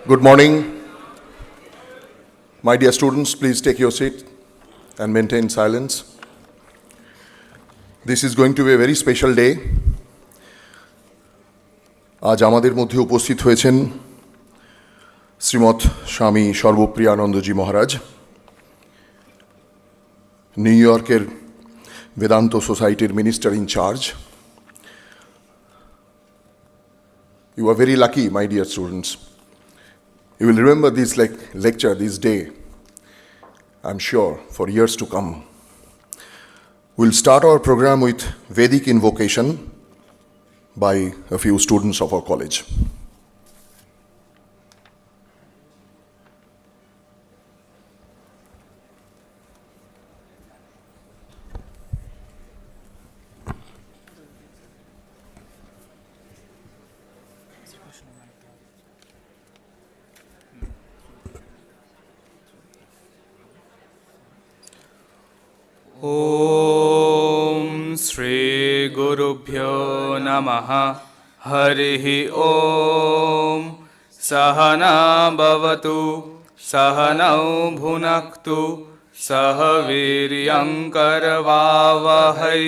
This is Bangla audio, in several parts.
Good morning. My dear students, please take your seat and maintain silence. This is going to be a very special day. আজ আমাদের মধ্যে উপস্থিত হয়েছেন শ্রীমৎ স্বামী সর্বপ্রিয়ানন্দজি মহারাজ, নিউ ইয়র্কের বেদান্ত সোসাইটির minister in charge. You are very lucky, my dear students. You will remember this lecture, this day, I'm sure, for years to come. We'll start our program with Vedic invocation by a few students of our college. ॐ श्री गुरुभ्यो नमः. हरिः ॐ. सहना भवतु, सहनौ भुनक्तु, सह वीर्यङ्करवावहै,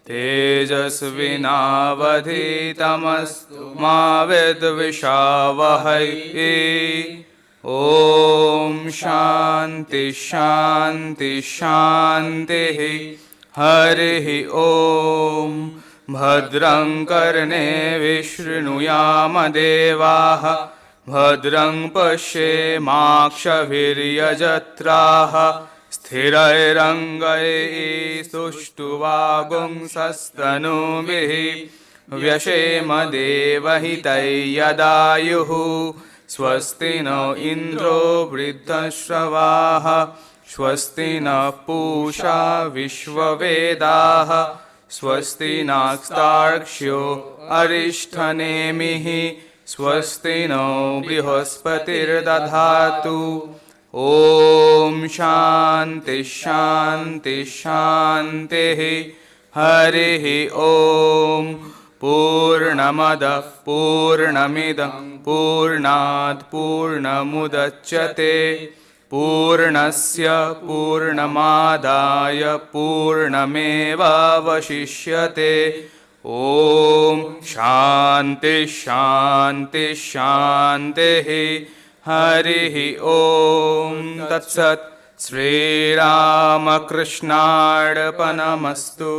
तेजस्विनावधीतमस्तु मा विद्विषावहै. ॐ शान्ति शान्ति शान्तिः. हरिः ॐ. भद्रं कर्णेभिः शृणुयाम देवाः, भद्रं पश्येमाक्षभिर्यजत्राः, स्थिरैरङ्गैस्तुष्टुवागुंसस्तनूभिः, व्यशेम देवहितै यदायुः. स्वस्ति न इन्द्रो वृद्धश्रवाः, स्वस्ति न पूषा विश्ववेदाः, स्वस्ति नस्तार्क्ष्यो अरिष्ठनेमिः, स्वस्ति नो बृहस्पतिर्दधातु. ॐ शान्ति शान्ति शान्तिः. हरिः ॐ. पूर्णमदः पूर्णमिदं पूर्णात् पूर्णमुदच्यते, पूर्णस्य पूर्णमादाय पूर्णमेवावशिष्यते. ॐ शान्ति शान्ति शान्तिः. हरिः ॐ. तत्सत्. श्रीरामकृष्णार्पणमस्तु.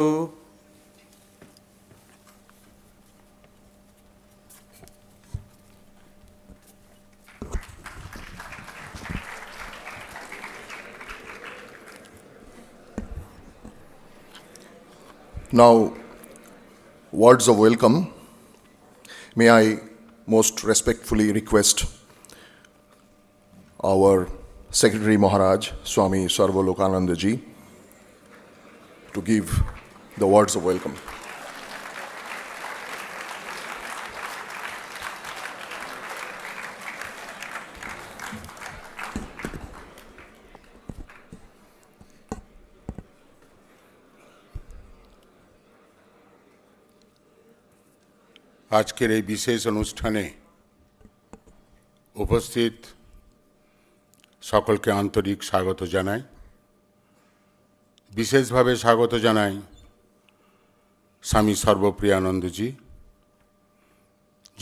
Now, words of welcome. May I most respectfully request our Secretary Maharaj, Swami Sarvapriyanandaji, to give the words of welcome. আজকের এই বিশেষ অনুষ্ঠানে উপস্থিত সকলকে আন্তরিক স্বাগত জানাই। বিশেষভাবে স্বাগত জানাই স্বামী সর্বপ্রিয়ানন্দজি,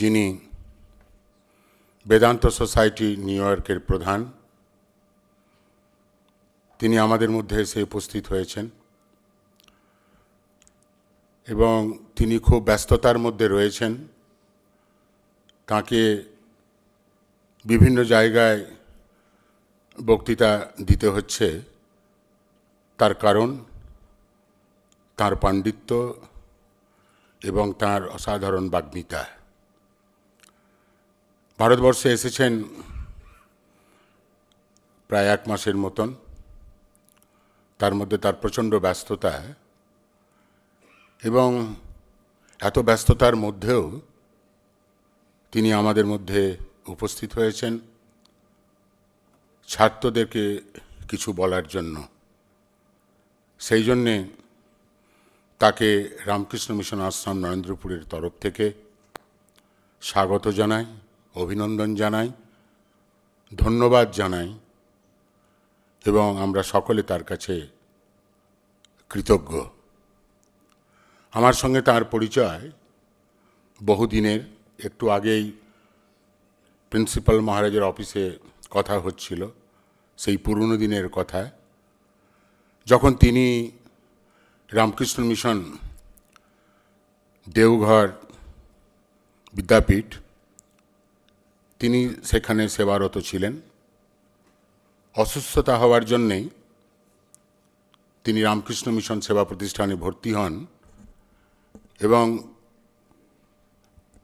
যিনি বেদান্ত সোসাইটি নিউ ইয়র্কের প্রধান। তিনি আমাদের মধ্যে এসে উপস্থিত হয়েছেন এবং তিনি খুব ব্যস্ততার মধ্যে রয়েছেন। তাকে বিভিন্ন জায়গায় বক্তৃতা দিতে হচ্ছে, তার কারণ তার পাণ্ডিত্য এবং তার অসাধারণ বাগ্মিতা। ভারতবর্ষে এসেছেন প্রায় 1 মাসের মতন। তার মধ্যে তার প্রচণ্ড ব্যস্ততা, এবং এত ব্যস্ততার মধ্যেও তিনি আমাদের মধ্যে উপস্থিত হয়েছেন ছাত্রদেরকে কিছু বলার জন্য। সেই জন্যে তাকে রামকৃষ্ণ মিশন আশ্রম নরেন্দ্রপুরের তরফ থেকে স্বাগত জানাই, অভিনন্দন জানাই ধন্যবাদ জানাই এবং আমরা সকলে তার কাছে কৃতজ্ঞ। আমার সঙ্গে তার পরিচয় বহুদিনের। একটু আগেই প্রিন্সিপাল মহারাজের অফিসে কথা হচ্ছিল সেই পুরনো দিনের কথা, যখন তিনি রামকৃষ্ণ মিশন দেওঘর বিদ্যাপীঠ তিনি সেখানে সেবারত ছিলেন। অসুস্থতা হওয়ার জন্যেই তিনি রামকৃষ্ণ মিশন সেবা প্রতিষ্ঠানে ভর্তি হন এবং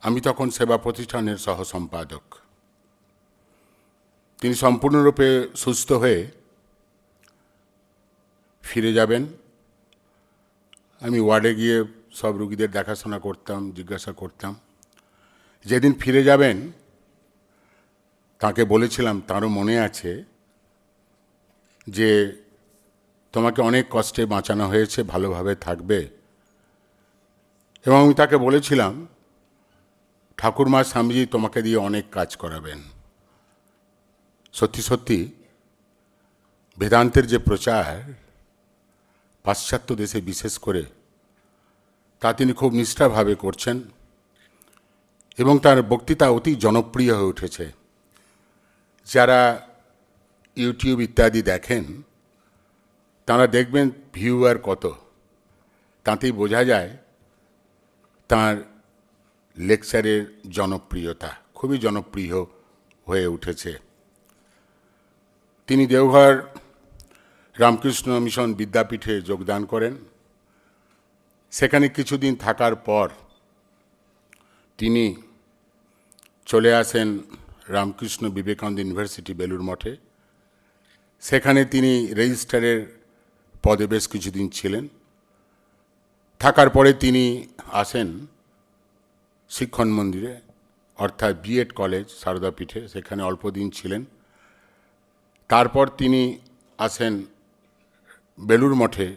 আমি তখন সেবা প্রতিষ্ঠানের সহ সম্পাদক। তিনি সম্পূর্ণরূপে সুস্থ হয়ে ফিরে যাবেন। আমি ওয়ার্ডে গিয়ে সব রুগীদের দেখাশোনা করতাম, জিজ্ঞাসা করতাম। যেদিন ফিরে যাবেন তাকে বলেছিলাম, তারও মনে আছে, যে তোমাকে অনেক কষ্টে বাঁচানো হয়েছে, ভালোভাবে থাকবে। এবং আমি তাকে বলেছিলাম, ঠাকুরমা স্বামীজি তোমাকে দিয়ে অনেক কাজ করাবেন। সত্যি সত্যি বেদান্তের যে প্রচার পাশ্চাত্য দেশে বিশেষ করে, তা তিনি খুব নিষ্ঠাভাবে করছেন এবং তার বক্তৃতা অতি জনপ্রিয় হয়ে উঠেছে। যারা ইউটিউব ইত্যাদি দেখেন তারা দেখবেন ভিউয়ার কত, তাতেই বোঝা যায় তার লেকচারের জনপ্রিয়তা খুবই জনপ্রিয় হয়ে উঠেছে। তিনি দেওঘর রামকৃষ্ণ মিশন বিদ্যাপীঠে যোগদান করেন। সেখানে কিছুদিন থাকার পর তিনি চলে আসেন রামকৃষ্ণ বিবেকানন্দ ইউনিভার্সিটি বেলুর মঠে। সেখানে তিনি রেজিস্ট্রারের পদে বেশ কিছুদিন ছিলেন। থাকার পরে তিনি আসেন শিক্ষণ মন্দিরে, অর্থাৎ বিএড কলেজ সারদাপীঠে, সেখানে অল্প দিন ছিলেন। তারপর তিনি আসেন বেলুর মঠে,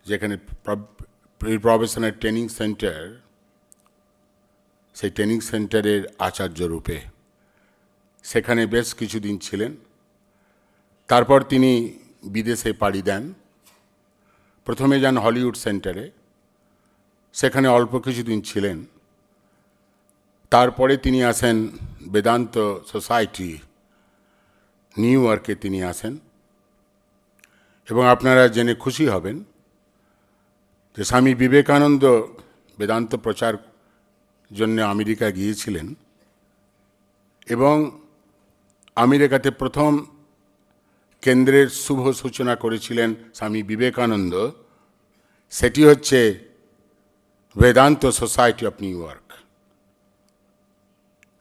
যেখানে প্রফেশনাল ট্রেনিং সেন্টার, সেই ট্রেনিং সেন্টারের আচার্য রূপে সেখানে বেশ কিছুদিন ছিলেন। তারপর তিনি বিদেশে পাড়ি দেন। প্রথমে যান হলিউড সেন্টারে, সেখানে অল্প কিছুদিন ছিলেন। তারপরে তিনি আসেন বেদান্ত সোসাইটি নিউ ইয়র্কে তিনি আসেন। এবং আপনারা জেনে খুশি হবেন যে স্বামী বিবেকানন্দ বেদান্ত প্রচার জন্য আমেরিকা গিয়েছিলেন এবং আমেরিকাতে প্রথম কেন্দ্রের শুভ সূচনা করেছিলেন স্বামী বিবেকানন্দ। সেটি হচ্ছে Vedanta society of new York.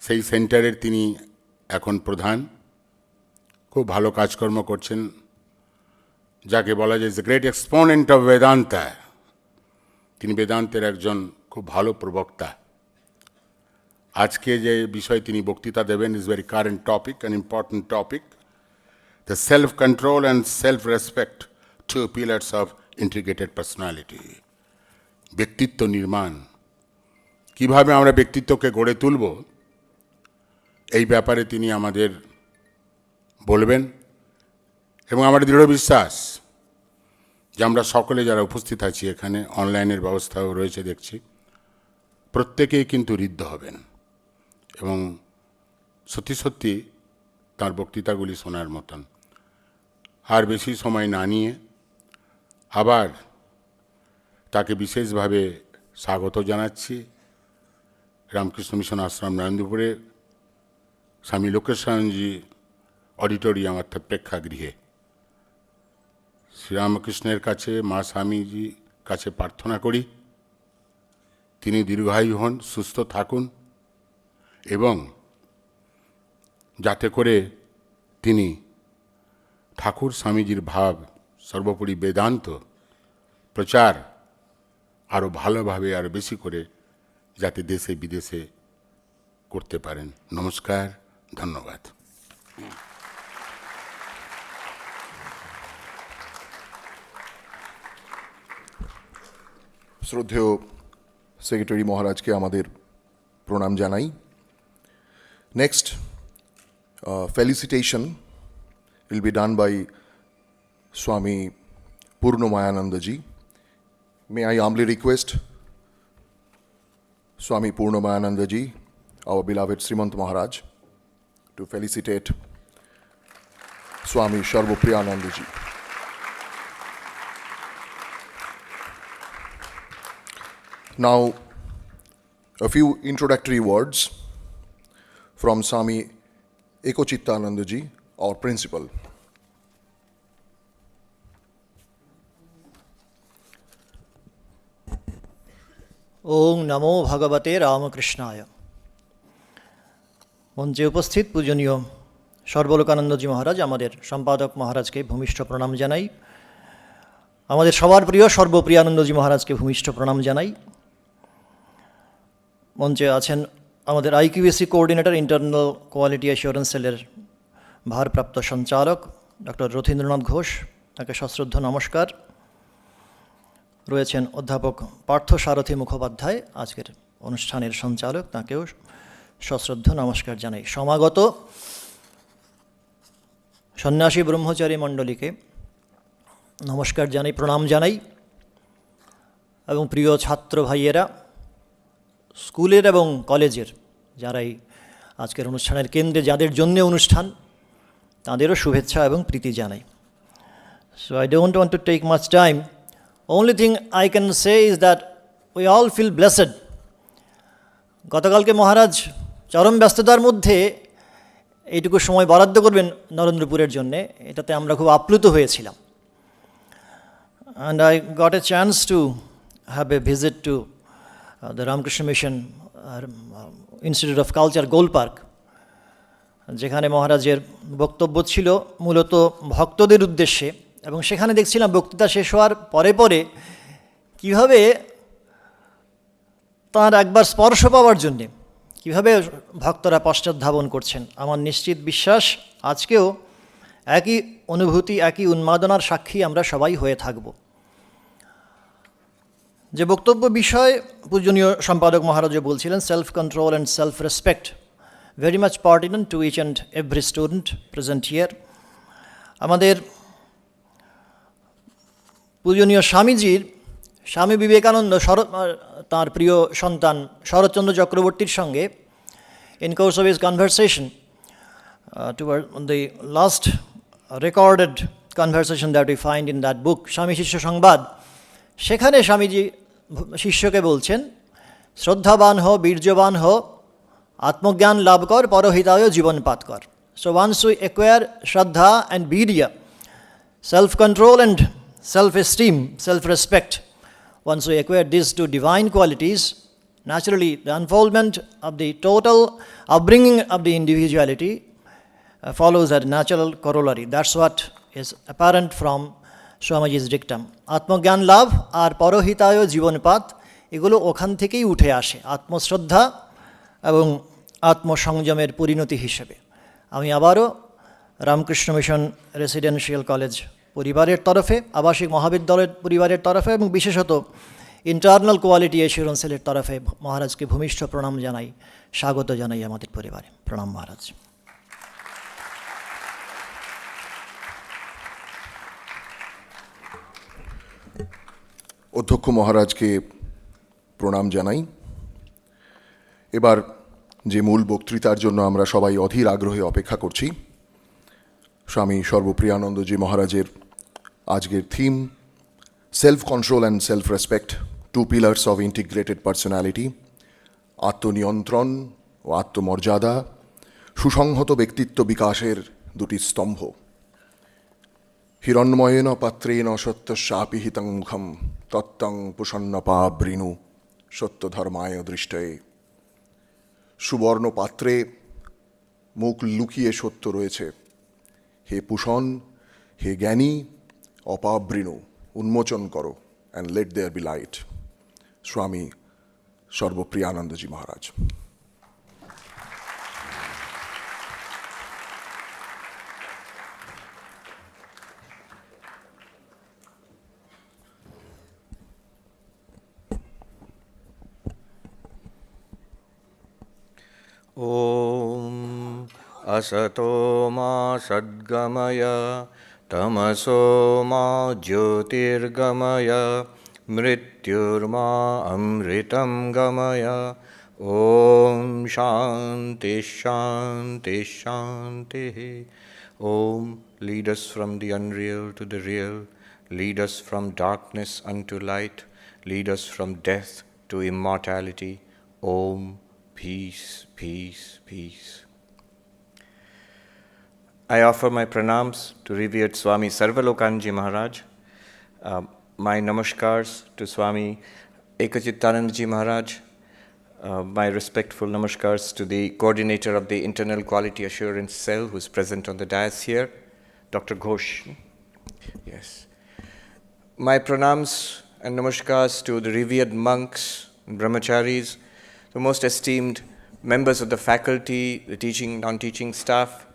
সেই সেন্টারের তিনি এখন প্রধান। খুব ভালো কাজকর্ম করছেন, যাকে বলা যায় the great exponent of Vedanta. তিনি বেদান্তের একজন খুব ভালো প্রবক্তা। আজকে যে বিষয় তিনি বক্তৃতা দেবেন is very current topic, an important topic, the self control and self respect, two pillars of integrated personality. ব্যক্তিত্ব নির্মাণ, কিভাবে আমরা ব্যক্তিত্বকে গড়ে তুলব, এই ব্যাপারে তিনি আমাদের বলবেন। এবং আমার দৃঢ় বিশ্বাস যে আমরা সকলে যারা উপস্থিত আছি এখানে, অনলাইনের ব্যবস্থাও রয়েছে দেখছি, প্রত্যেকেই কিন্তু ঋদ্ধ হবেন এবং সত্যি সত্যি তাঁর বক্তৃতাগুলি শোনার মতন। আর বেশি সময় না নিয়ে আবার তাকে বিশেষভাবে স্বাগত জানাচ্ছি রামকৃষ্ণ মিশন আশ্রম নরেন্দ্রপুরে স্বামী লোকেশানন্দজি অডিটোরিয়াম অর্থাৎ প্রেক্ষাগৃহে। শ্রীরামকৃষ্ণের কাছে, মা স্বামীজি কাছে প্রার্থনা করি তিনি দীর্ঘায়ু হন, সুস্থ থাকুন এবং যাতে করে তিনি ঠাকুর স্বামীজির ভাব, সর্বোপরি বেদান্ত প্রচার আরও ভালোভাবে আরও বেশি করে যাতে দেশে বিদেশে করতে পারেন। নমস্কার, ধন্যবাদ। শ্রদ্ধেয় সেক্রেটারি মহারাজকে আমাদের প্রণাম জানাই। Next Felicitation will be done by Swami Purnamayanandaji. May I humbly request Swami Purnamayanandaji, our beloved Srimant Maharaj, to felicitate Swami Sarvapriyanandaji. Now, a few introductory words from Swami Ekochittanandaji, our principal. ওং নমো ভগবতে রামকৃষ্ণায়। মঞ্চে উপস্থিত পূজনীয় সর্বলোকানন্দজি মহারাজ, আমাদের সম্পাদক মহারাজকে ভূমিষ্ঠ প্রণাম জানাই। আমাদের সবার প্রিয় সর্বপ্রিয়ানন্দজি মহারাজকে ভূমিষ্ঠ প্রণাম জানাই। মঞ্চে আছেন আমাদের IQAC coordinator, internal quality assurance সেলের ভারপ্রাপ্ত সঞ্চালক ডক্টর রথীন্দ্রনাথ ঘোষ, তাকে সশ্রদ্ধ নমস্কার। রয়েছেন অধ্যাপক পার্থ সারথী মুখোপাধ্যায়, আজকের অনুষ্ঠানের সঞ্চালক, তাকেও সশ্রদ্ধ নমস্কার জানাই। সমাগত সন্ন্যাসী ব্রহ্মচারী মণ্ডলীকে নমস্কার জানাই, প্রণাম জানাই। এবং প্রিয় ছাত্র ভাইয়েরা, স্কুলের এবং কলেজের যারাই আজকের অনুষ্ঠানের কেন্দ্রে, যাদের জন্য অনুষ্ঠান, তাদেরও শুভেচ্ছা এবং প্রীতি জানাই। So I don't want to take much time. Only thing I can say is that we all feel blessed. গতকালকে মহারাজ চরম ব্যস্ততার মধ্যে এইটুকু সময় বরাদ্দ করবেন নরেন্দ্রপুরের জন্যে, এটাতে আমরা খুব আপ্লুত হয়েছিলাম। And I got a chance to have a visit to the Ramakrishna Mission Institute of Culture, Gold Park, যেখানে মহারাজের বক্তব্য ছিল মূলত ভক্তদের উদ্দেশ্যে। এবং সেখানে দেখছিলাম বক্তৃতা শেষ হওয়ার পরে পরে কীভাবে তাঁর একবার স্পর্শ পাওয়ার জন্যে কীভাবে ভক্তরা পশ্চাৎধাবন করছেন। আমার নিশ্চিত বিশ্বাস আজকেও একই অনুভূতি, একই উন্মাদনার সাক্ষী আমরা সবাই হয়ে থাকব। যে বক্তব্য বিষয় পূজনীয় সম্পাদক মহারাজও বলছিলেন, self control and self respect, very much pertinent to each and every student present here. আমাদের পূজনীয় স্বামী বিবেকানন্দ তাঁর প্রিয় সন্তান শরৎচন্দ্র চক্রবর্তীর সঙ্গে in course of his conversation toward the last recorded conversation that we find in that book, স্বামী শিষ্য সংবাদ, সেখানে স্বামীজি শিষ্যকে বলছেন, শ্রদ্ধাবান হো, বীর্যবান হো, আত্মজ্ঞান লাভ কর, পরহিতায় জীবনপাত কর। So once we acquire Shraddha and Virya, self-control and self-esteem, self-respect, once we acquire these two divine qualities, naturally the unfoldment of the total upbringing of the individuality follows a natural corollary. That's what is apparent from Swamiji's dictum. আত্মজ্ঞান লাভ আর পরহিতায় জীবনপাত, এগুলো ওখান থেকেই উঠে আসে আত্মশ্রদ্ধা এবং আত্মসংযমের পরিণতি হিসেবে। আমি আবারও রামকৃষ্ণ মিশন রেসিডেন্সিয়াল কলেজ পরিবারের তরফে, আবাসিক মহাবিদ্যালয়ের পরিবারের তরফে এবং বিশেষত ইন্টারনাল কোয়ালিটি অ্যাসিওরেন্স সেলের তরফে মহারাজকে ভূমিষ্ঠ প্রণাম জানাই, স্বাগত জানাই আমাদের পরিবারে। প্রণাম মহারাজ। অধ্যক্ষ মহারাজকে প্রণাম জানাই। এবার যে মূল বক্তৃতার জন্য আমরা সবাই অধীর আগ্রহে অপেক্ষা করছি, স্বামী সর্বপ্রিয়ানন্দজি মহারাজের আজকের theme, self control and self respect, two pillars of integrated personality. আত্মনিয়ন্ত্রণ ও আত্মমর্যাদা সুসংহত ব্যক্তিত্ব বিকাশের দুটি স্তম্ভ। হিরণ্ময়েন পাত্রেণ সত্যস্যাপি হিতং মুখম তত্ত্বং পুষন্নপাবৃণু সত্যধর্মায় দৃষ্টয়ে। সুবর্ণ পাত্রে মুখ লুকিয়ে সত্য রয়েছে। হে পুষণ, হে জ্ঞানী, অপাবৃণু, উন্মোচন করো, and let there be light. Swami Sarvapriyanandaji Maharaj. ॐ Asato ma sadgamaya tamaso ma jyotirgamaya mrityurma amritam gamaya. Om Shanti Shanti Shanti. Om, lead us from the unreal to the real. Lead us from darkness unto light. Lead us from death to immortality. Om, peace, peace, peace. I offer my pranams to revered Swami Sarvapriyanandaji Maharaj, my namaskars to Swami Ekachittanandaji Maharaj, my respectful namaskars to the coordinator of the Internal Quality Assurance Cell who is present on the dais here, Dr. Ghosh. Yes. My pranams and namaskars to the revered monks and brahmacharis, the most esteemed members of the faculty, the teaching, non-teaching staff,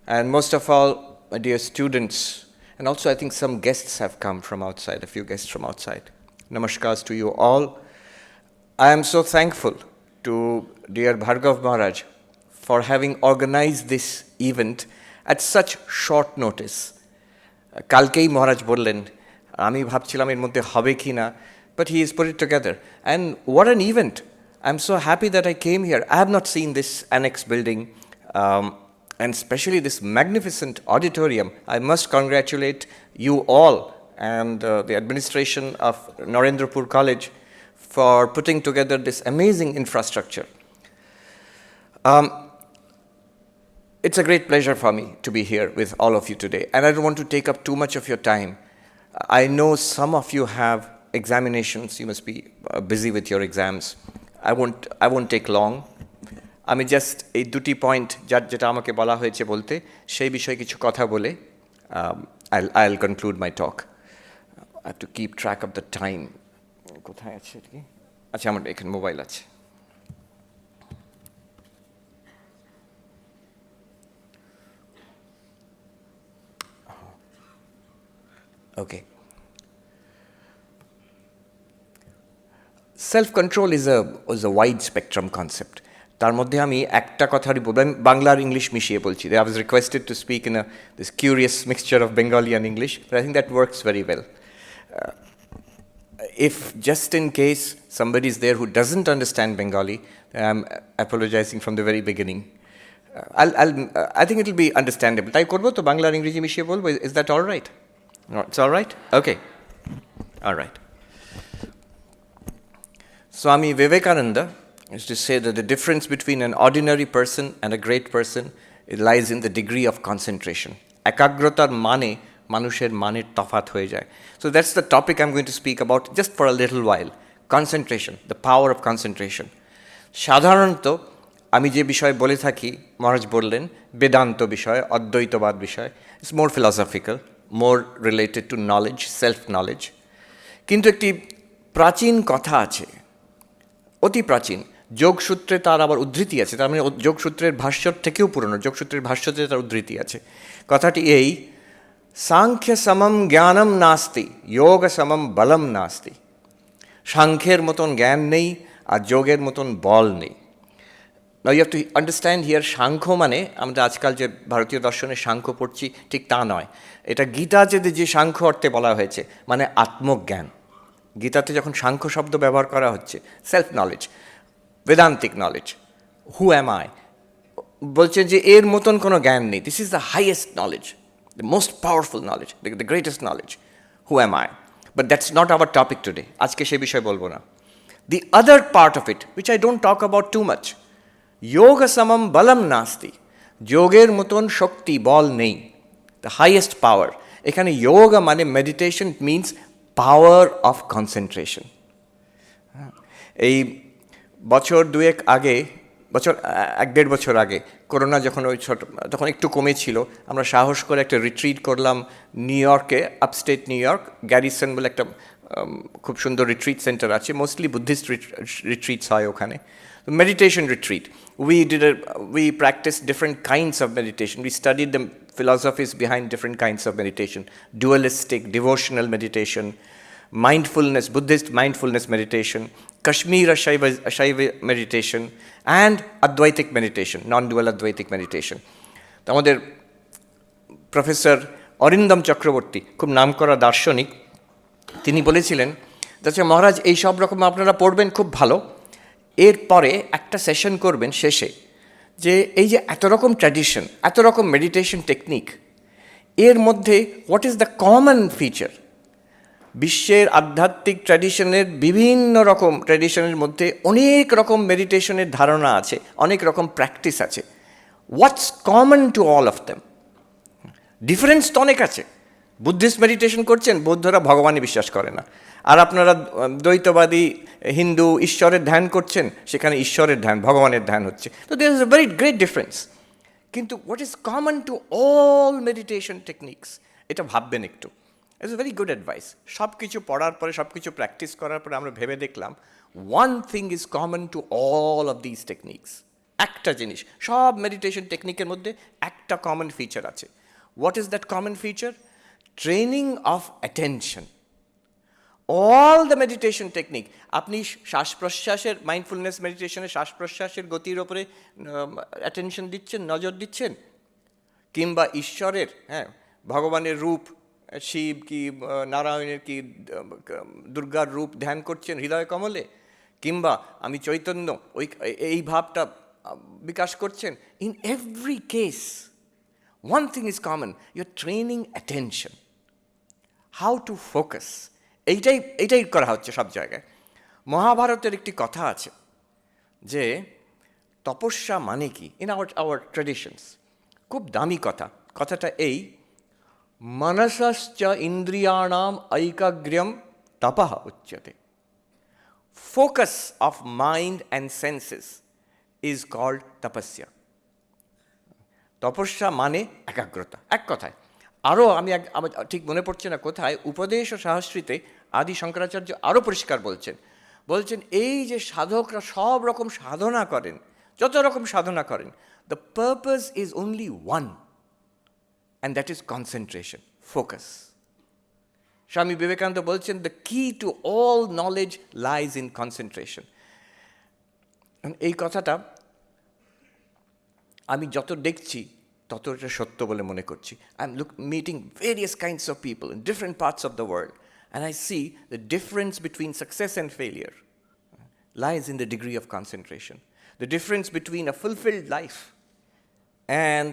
and most of all, my dear students, and also I think some guests have come from outside, a few guests from outside. Namaskars to you all. I am so thankful to dear Bhargav Maharaj for having organized this event at such short notice. Kalkei Maharaj bollen, ami bhabchilam er moddhe hobe kina, but he has put it together. And what an event. I'm so happy that I came here. I have not seen this annex building, and especially this magnificent auditorium. I must congratulate you all and the administration of Narendrapur College for putting together this amazing infrastructure. It's a great pleasure for me to be here with all of you today, and I don't want to take up too much of your time. I know some of you have examinations, you must be busy with your exams. I won't take long. আমি জাস্ট এই দুটি পয়েন্ট যেটা আমাকে বলা হয়েছে বলতে সেই বিষয়ে কিছু কথা বলে I'll conclude my talk. I have to keep track of the time. কোথায় আছে কি? আচ্ছা আমার এখানে মোবাইল আছে। Okay. Self-control is a wide spectrum concept. তার মধ্যে আমি একটা কথারই বাংলা আর ইংলিশ মিশিয়ে বলছি। I was requested to speak in this curious mixture of Bengali and English, but I think that works very well. If just in case somebody is there who doesn't understand Bengali, I'm apologizing from the very beginning. I think it will be understandable. তাই করবো তো বাংলা আর ইংরেজি মিশিয়ে বলবো। Is that all right? No, it's all right? Okay. All right. Swami Vivekananda is to say that the difference between an ordinary person and a great person lies in the degree of concentration. Ekagrotar mane manusher mane tafat hoye jay. So that's the topic I'm going to speak about just for a little while. Concentration, the power of concentration. Sadharanto আমি যে বিষয় বলে থাকি মহারাজ বললেন বেদান্ত বিষয় অদ্বৈতবাদ বিষয় it's more philosophical, more related to knowledge, self knowledge. কিন্তু একটি প্রাচীন কথা আছে, অতি প্রাচীন, যোগসূত্রে তার আবার উদ্ধৃতি আছে, তার মানে যোগসূত্রের ভাষ্যর থেকেও পুরনো, যোগসূত্রের ভাষ্যতে তার উদ্ধৃতি আছে। কথাটি এই, সাংখ্য সমম জ্ঞানম নাস্তি যোগ সমম বলম নাস্তি। সাংখ্যের মতন জ্ঞান নেই আর যোগের মতন বল নেই। Now you have to understand here, Samkhya মানে আমরা আজকাল যে ভারতীয় দর্শনে সাংখ্য পড়ছি ঠিক তা নয়। এটা গীতাতে যে সাংখ্য অর্থে বলা হয়েছে মানে আত্মজ্ঞান। গীতাতে যখন সাংখ্য শব্দ ব্যবহার করা হচ্ছে self knowledge, Vedantic knowledge, who am I, বলছে যে এর মতন কোনো জ্ঞান নেই। This is the highest knowledge, the most powerful knowledge, the greatest knowledge, who am I. But that's not our topic today. আজকে সে বিষয়ে বলবো না। The other part of it which I don't talk about too much, যোগ সমম বলম নাস্তি, যোগের মতন শক্তি বল নেই, দ্য হাইয়েস্ট পাওয়ার। এখানে যোগ মানে meditation means power of concentration. এই বছর দুয়েক আগে, বছর 1-1.5 বছর আগে করোনা যখন ওই তখন একটু কমেছিল, আমরা সাহস করে একটা রিট্রিট করলাম নিউ ইয়র্কে, আপস্টেট নিউ ইয়র্ক, গ্যারিসন বলে একটা খুব সুন্দর রিট্রিট সেন্টার আছে, মোস্টলি বুদ্ধিস্ট রিট্রিটস হয় ওখানে। Meditation retreat. We practiced different kinds of meditation. We studied the philosophies behind different kinds of meditation. Dualistic, devotional meditation, mindfulness, Buddhist mindfulness meditation, Kashmir Shaiva meditation, and Advaitic meditation, non-dual Advaitic meditation. আমাদের প্রফেসর অরিন্দম চক্রবর্তী, খুব নামকরা দার্শনিক, তিনি বলেছিলেন যে মহারাজ এই সব রকম আপনারা পড়বেন খুব ভালো, এরপরে একটা সেশন করবেন শেষে যে এই যে এত রকম ট্র্যাডিশন, এত রকম মেডিটেশন টেকনিক, এর মধ্যে what is the common feature? বিশ্বের আধ্যাত্মিক ট্র্যাডিশনের বিভিন্ন রকম ট্র্যাডিশনের মধ্যে অনেক রকম মেডিটেশনের ধারণা আছে, অনেক রকম প্র্যাকটিস আছে। What's common to all of them? Difference তো অনেক আছে। বুদ্ধিস্ট মেডিটেশন করছেন, বৌদ্ধরা ভগবানই বিশ্বাস করে না। আর আপনারা দ্বৈতবাদী হিন্দু ঈশ্বরের ধ্যান করছেন, সেখানে ঈশ্বরের ধ্যান, ভগবানের ধ্যান হচ্ছে। তো there is a very great difference. কিন্তু what is common to all meditation techniques, এটা ভাববেন একটু। It's a very good advice. সব কিছু পড়ার পরে, সব কিছু প্র্যাকটিস করার পরে আমরা ভেবে দেখলাম one thing is common to all of this techniques. একটা জিনিস, সব মেডিটেশন টেকনিকের মধ্যে একটা কমন ফিচার আছে। What is that common feature? Training of attention. All the meditation technique, আপনি শ্বাস প্রশ্বাসের, মাইন্ডফুলনেস মেডিটেশনের শ্বাস প্রশ্বাসের গতির ওপরে অ্যাটেনশন দিচ্ছেন, নজর দিচ্ছেন, কিংবা ঈশ্বরের, ভগবানের রূপ, শিব কি নারায়ণের কি দুর্গার রূপ ধ্যান করছেন হৃদয় কমলে, কিংবা আমি চৈতন্য, ওই এই ভাবটা বিকাশ করছেন। In every case one thing is common, you're training attention, how to focus. এইটাই করা হচ্ছে সব জায়গায়। মহাভারতের একটি কথা আছে যে তপস্যা মানে কি, ইন আওয়ার ট্র্যাডিশনস, খুব দামি কথা। কথাটা এই, মনসশ্চ ইন্দ্রিয়াণাম ঐকাগ্র্যম তপঃ উচ্যতে। Focus of mind and senses is called তপস্যা। তপস্যা মানে একাগ্রতা, এক কথায়। আরও আমি আমার ঠিক মনে পড়ছে না কোথায়, উপদেশ ও সাহস্রীতে আদি শঙ্করাচার্য আরও পরিষ্কার বলছেন এই যে সাধকরা সব রকম সাধনা করেন, যত রকম সাধনা করেন, the purpose is only one, and that is concentration, focus. Swami Vivekananda বলছেন দ্য কি to all knowledge lies in concentration. এই কথাটা আমি যত দেখছি তত এটা সত্য বলে মনে করছি। I am meeting various kinds of people in different parts of the world, and I C the difference between success and failure lies in the degree of concentration. The difference between a fulfilled life and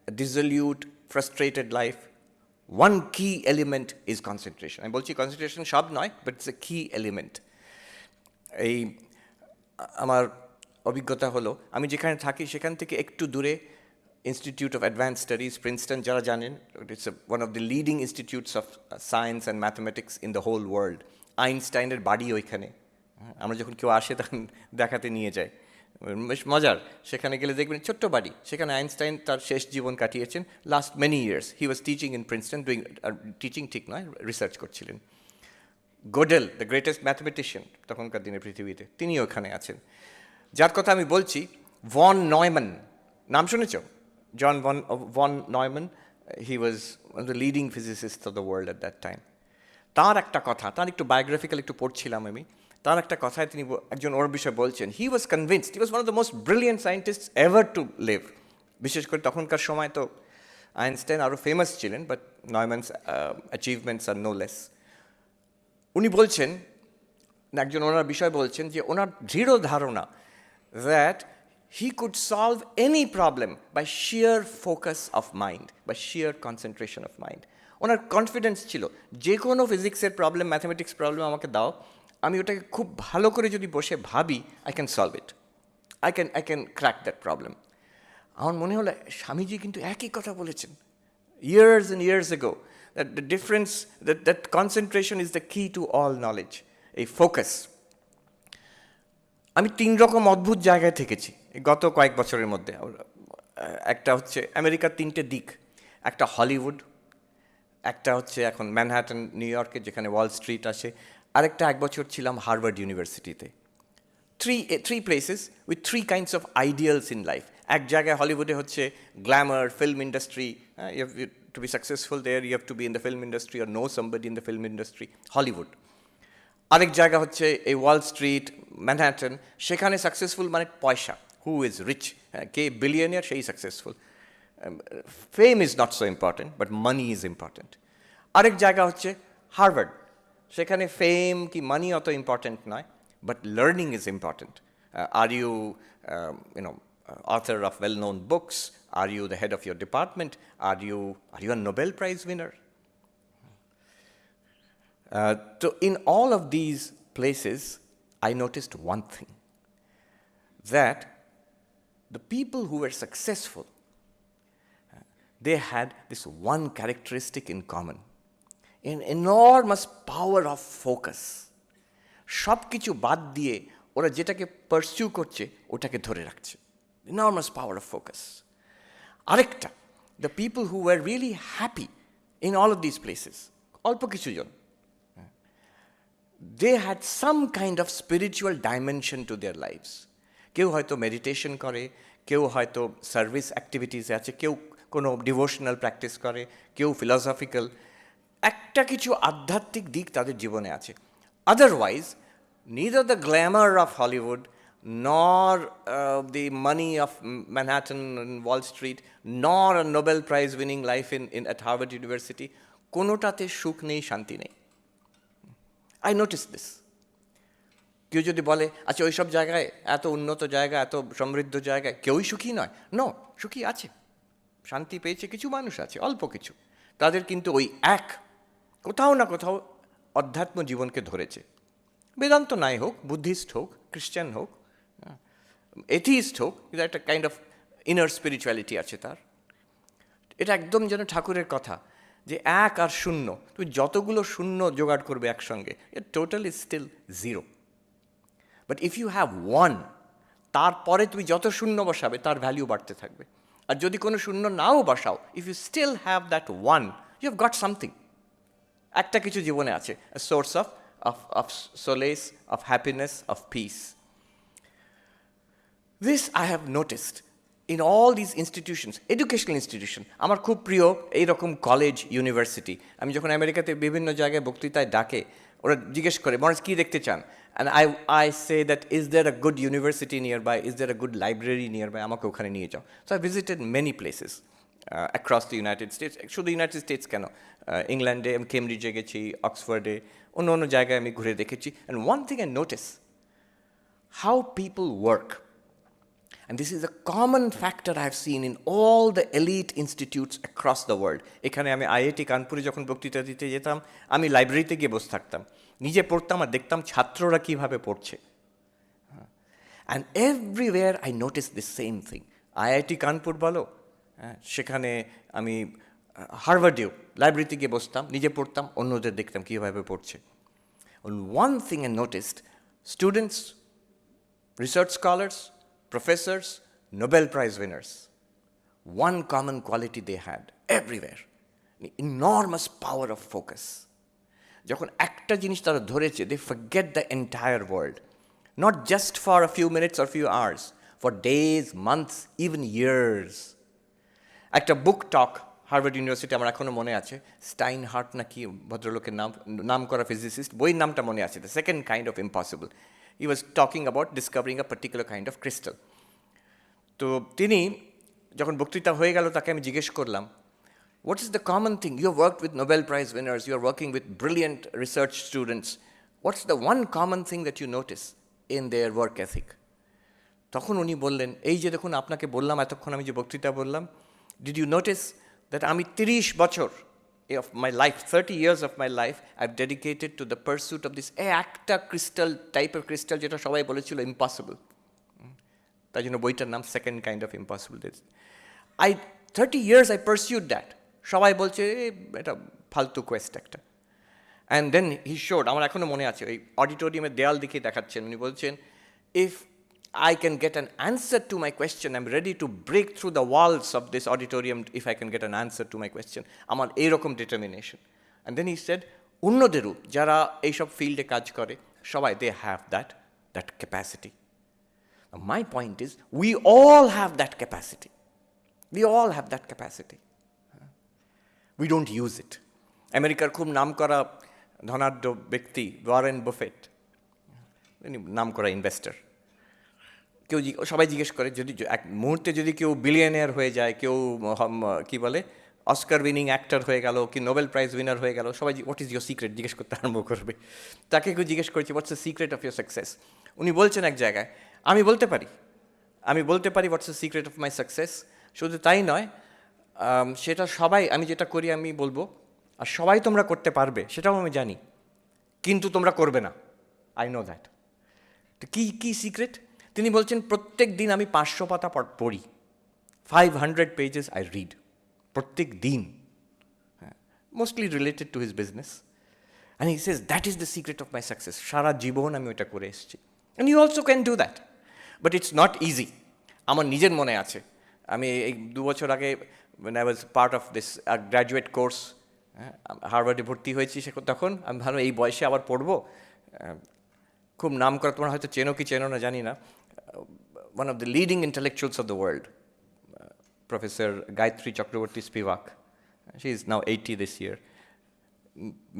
a dissolute, frustrated life, one key element is concentration. আমি বলছি concentration সব নয়, but it's a key element. এই আমার অভিজ্ঞতা হলো, আমি যেখানে থাকি সেখান থেকে একটু দূরে institute of advance studies, Princeton, যারা জানেন, it's one of the leading institutes of science and mathematics in the whole world. আইনস্টাইনের বাড়ি ওইখানে। আমরা যখন কেউ আসে তখন দেখাতে নিয়ে যায়, বেশ মজার। সেখানে গেলে দেখবেন ছোট্ট বাড়ি, সেখানে আইনস্টাইন তার শেষ জীবন কাটিয়েছেন। Last many years he was teaching in Princeton, doing teaching ঠিক নয়, রিসার্চ করছিলেন। গোডেল, দ্য গ্রেটেস্ট ম্যাথমেটিশিয়ান তখনকার দিনে পৃথিবীতে, তিনি ওখানে আছেন। যার কথা আমি বলছি, ভন নয়ম্যান, নাম শুনেছ? John von Neumann, he was one of the leading physicist of the world at that time. তার একটা কথা, তার একটু বায়োগ্রাফিক্যাল একটু পড়ছিলাম আমি, তার একটা কথায় তিনি একজন ওর বিষয়ে বলছেন, he was convinced, he was one of the most brilliant scientist ever to live. বিশেষ করে তখনকার সময় তো আইনস্টাইন আরও ফেমাস ছিলেন, but Neumann's achievements are no less. উনি বলছেন, একজন ওনার বিষয় বলছেন যে ওনার দৃঢ় ধারণা that he could solve any problem by sheer focus of mind, by sheer concentration of mind. ওনার কনফিডেন্স ছিল যে কোনো ফিজিক্সের প্রবলেম, ম্যাথমেটিক্স প্রবলেম আমাকে দাও, আমি ওটাকে খুব ভালো করে যদি বসে ভাবি, I can solve it, I can crack that problem. আমার মনে হলো স্বামীজি কিন্তু একই কথা বলেছেন years and years ago, that the difference, that concentration is the key to all knowledge, a focus. আমি 3 রকম অদ্ভুত জায়গায় থেকেছি গত কয়েক বছরের মধ্যে। একটা হচ্ছে আমেরিকার 3টে দিক, একটা হলিউড, একটা হচ্ছে এখন ম্যানহাটন নিউ ইয়র্কে যেখানে ওয়াল স্ট্রিট আসে, আরেকটা 1 বছর ছিলাম হার্ভার্ড ইউনিভার্সিটিতে। Three places with 3 kinds of ideals in life. এক জায়গায় হলিউডে হচ্ছে Glamour, film industry, you have to be successful there, you have to be in the film industry or know somebody in the film industry, Hollywood. আরেক জায়গা হচ্ছে এই ওয়াল স্ট্রিট, ম্যানহাটন, সেখানে সাকসেসফুল মানে পয়সা, হু ইজ রিচ, কে বিলিয়নিয়ার সেই successful. Fame is not so important but money is important. আরেক জায়গা হচ্ছে হার্ভার্ড, সেখানে ফেম কি মানি অত ইম্পর্টেন্ট নয়, বাট লার্নিং ইজ ইম্পর্টেন্ট। আর you you know author of well-known books? Are you the head of your department? Are you a Nobel Prize winner? So in all of these places, I noticed one thing, that the people who were successful, they had this one characteristic in common, an enormous power of focus. সব কিছু বাদ দিয়ে ওরা যেটাকে পারসিউ করছে ওটাকে ধরে রাখছে। Enormous power of focus. Arekta, the people who were really happy in all of these places, alpo kichu jon, they had some kind of spiritual dimension to their lives. কেউ হয়তো মেডিটেশন করে, কেউ হয়তো সার্ভিস অ্যাক্টিভিটিসে আছে, কেউ কোনো ডিভোশনাল প্র্যাকটিস করে, কেউ ফিলসফিক্যাল, একটা কিছু আধ্যাত্মিক দিক তাদের জীবনে আছে। Otherwise neither the glamour of Hollywood nor the money of Manhattan and Wall Street, nor a Nobel Prize winning life at Harvard University, কোনোটাতে সুখ নেই, শান্তি নেই। I noticed this. কেউ যদি বলে আচ্ছা ওই সব জায়গায়, এত উন্নত জায়গা, এত সমৃদ্ধ জায়গায় কেউই সুখী নয়, নো, সুখী আছে, শান্তি পেয়েছে কিছু মানুষ আছে, অল্প কিছু। তাদের কিন্তু ওই এক কোথাও না কোথাও অধ্যাত্ম জীবনকে ধরেছে। বেদান্ত নাই হোক, বুদ্ধিস্ট হোক, খ্রিস্টান হোক, এথিস্ট হোক, কিন্তু একটা কাইন্ড অফ ইনার স্পিরিচুয়ালিটি আছে তার। এটা একদম যেন ঠাকুরের কথা যে এক আর শূন্য, তুমি যতগুলো শূন্য জোগাড় করবে একসঙ্গে, total is still zero. But if you have one, তারপরে তুমি যত শূন্য বসাবে তার ভ্যালিউ বাড়তে থাকবে। আর যদি কোনো শূন্য নাও বসাও, if you still have that one, you have got something. একটা কিছু জীবনে আছে, source of solace, of happiness, of peace. This I have noticed in all these institutions, educational institution. আমার খুব প্রিয় এইরকম কলেজ, ইউনিভার্সিটি। আমি যখন আমেরিকাতে বিভিন্ন জায়গায় বক্তৃতায় ডাকে, ওরা জিজ্ঞেস করে মহারাজ কী দেখতে চান, and I say that is there a good university nearby, is there a good library nearby, আমাকে ওখানে নিয়ে যাও। So I visited many places across the United States. শুধু ইউনাইটেড স্টেটস কেন, ইংল্যান্ডে, আমি কেমব্রিজে গেছি, অক্সফোর্ডে, অন্য অন্য জায়গায় আমি ঘুরে দেখেছি। And one thing I notice, how people work, and this is a common factor I have seen in all the elite institutes across the world. এখানে আমি আইআইটি কানপুরে যখন বক্তৃতা দিতে যেতাম, আমি লাইব্রেরিতে গিয়ে বসে থাকতাম, নিজে পড়তাম আর দেখতাম ছাত্ররা কীভাবে পড়ছে। And everywhere I notice this same thing. IIT Kanpur বলো, সেখানে আমি হার্ভার্ডেও লাইব্রেরিতে গিয়ে বসতাম, নিজে পড়তাম, অন্যদের দেখতাম কীভাবে পড়ছে। One thing I noticed, students, research scholars, Professor's, Nobel prize winners, one common quality they had everywhere, enormous power of focus. যখন একটা জিনিস তারা ধরেছে, they forget the entire world, not just for a few minutes or few hours, for days, months, even years. একটা বুক টক হার্ভার্ড ইউনিভার্সিটি, আমার এখনও মনে আছে, স্টাইন হার্ট না কি ভদ্রলোকের নাম করা ফিজিসিস্ট, বইয়ের নামটা মনে আছে, the second kind of impossible. He was talking about discovering a particular kind of crystal. তো তিনি যখন বক্তৃতা হয়ে গেল, তাকে আমি জিজ্ঞেস করলাম, what is the common thing, you have worked with Nobel prize winners, you are working with brilliant research students, what's the one common thing that you notice in their work ethic? তখন উনি বললেন, এই যে দেখুন আপনাকে বললাম এতক্ষণ আমি যে বক্তৃতা বললাম, did you notice that আমি 30 বছর of my life, 30 years of my life I've dedicated to the pursuit of this একটা ক্রিস্টাল, টাইপের ক্রিস্টাল যেটা সবাই বলেছিল ইম্পসিবল, তাই জন্য বইটার নাম second kind of impossible. 30 years I pursued that, সবাই বলছে এটা ফালতু কোয়েস্ট একটা। অ্যান্ড দেন হি শোড, আমার এখনও মনে আছে, ওই অডিটোরিয়ামের দেয়াল দিকে দেখাচ্ছেন, উনি বলছেন, if I can get an answer to my question, I'm ready to break through the walls of this auditorium if I can get an answer to my question. আমার এইরকম determination. And then he said, অন্যদেরও যারা এইসব ফিল্ডে কাজ করে সবাই, they have that capacity. Now, my point is, we all have that capacity. We all have that capacity. We don't use it. আমেরিকার খুব নাম করা ধনাঢ্য ব্যক্তি ওয়ারেন বাফেট, নাম করা ইনভেস্টর, সবাই জিজ্ঞেস করে যদি এক মুহূর্তে যদি কেউ বিলিয়নিয়ার হয়ে যায়, কেউ কি বলে অস্কার উইনিং অ্যাক্টর হয়ে গেল, কি নোবেল প্রাইজ উইনার হয়ে গেল, সবাই হোয়াট ইজ ইউর সিক্রেট জিজ্ঞেস করতে আরম্ভ করবে। তাকে কেউ জিজ্ঞেস করেছি what's the secret of your success, উনি বলছেন এক জায়গায় আমি বলতে পারি what's the secret of my success. শুধু তাই নয়, সেটা সবাই, আমি যেটা করি আমি বলবো, আর সবাই তোমরা করতে পারবে সেটাও আমি জানি, কিন্তু তোমরা করবে না, আই নো দ্যাট। তো কী সিক্রেট? তিনি বলছেন প্রত্যেক দিন আমি 500 পাতা পড়ি, 500 পেজেস আই রিড প্রত্যেক দিন, mostly related to his business. And he says that is the secret of my success. সারা জীবন আমি ওইটা করে এসেছি। And you also can do that, but it's not easy. আমার নিজের মনে আছে, আমি এই 2 বছর আগে when I was part of this graduate course, হার্ভার্ডে ভর্তি হয়েছি, তখন আমি ভালো এই বয়সে আবার পড়বো। খুব নাম করা, তোমরা হয়তো চেনো কি চেনো না জানি না, one of the leading intellectuals of the world, professor Gayatri Chakraborty Spivak. She is now 80 this year.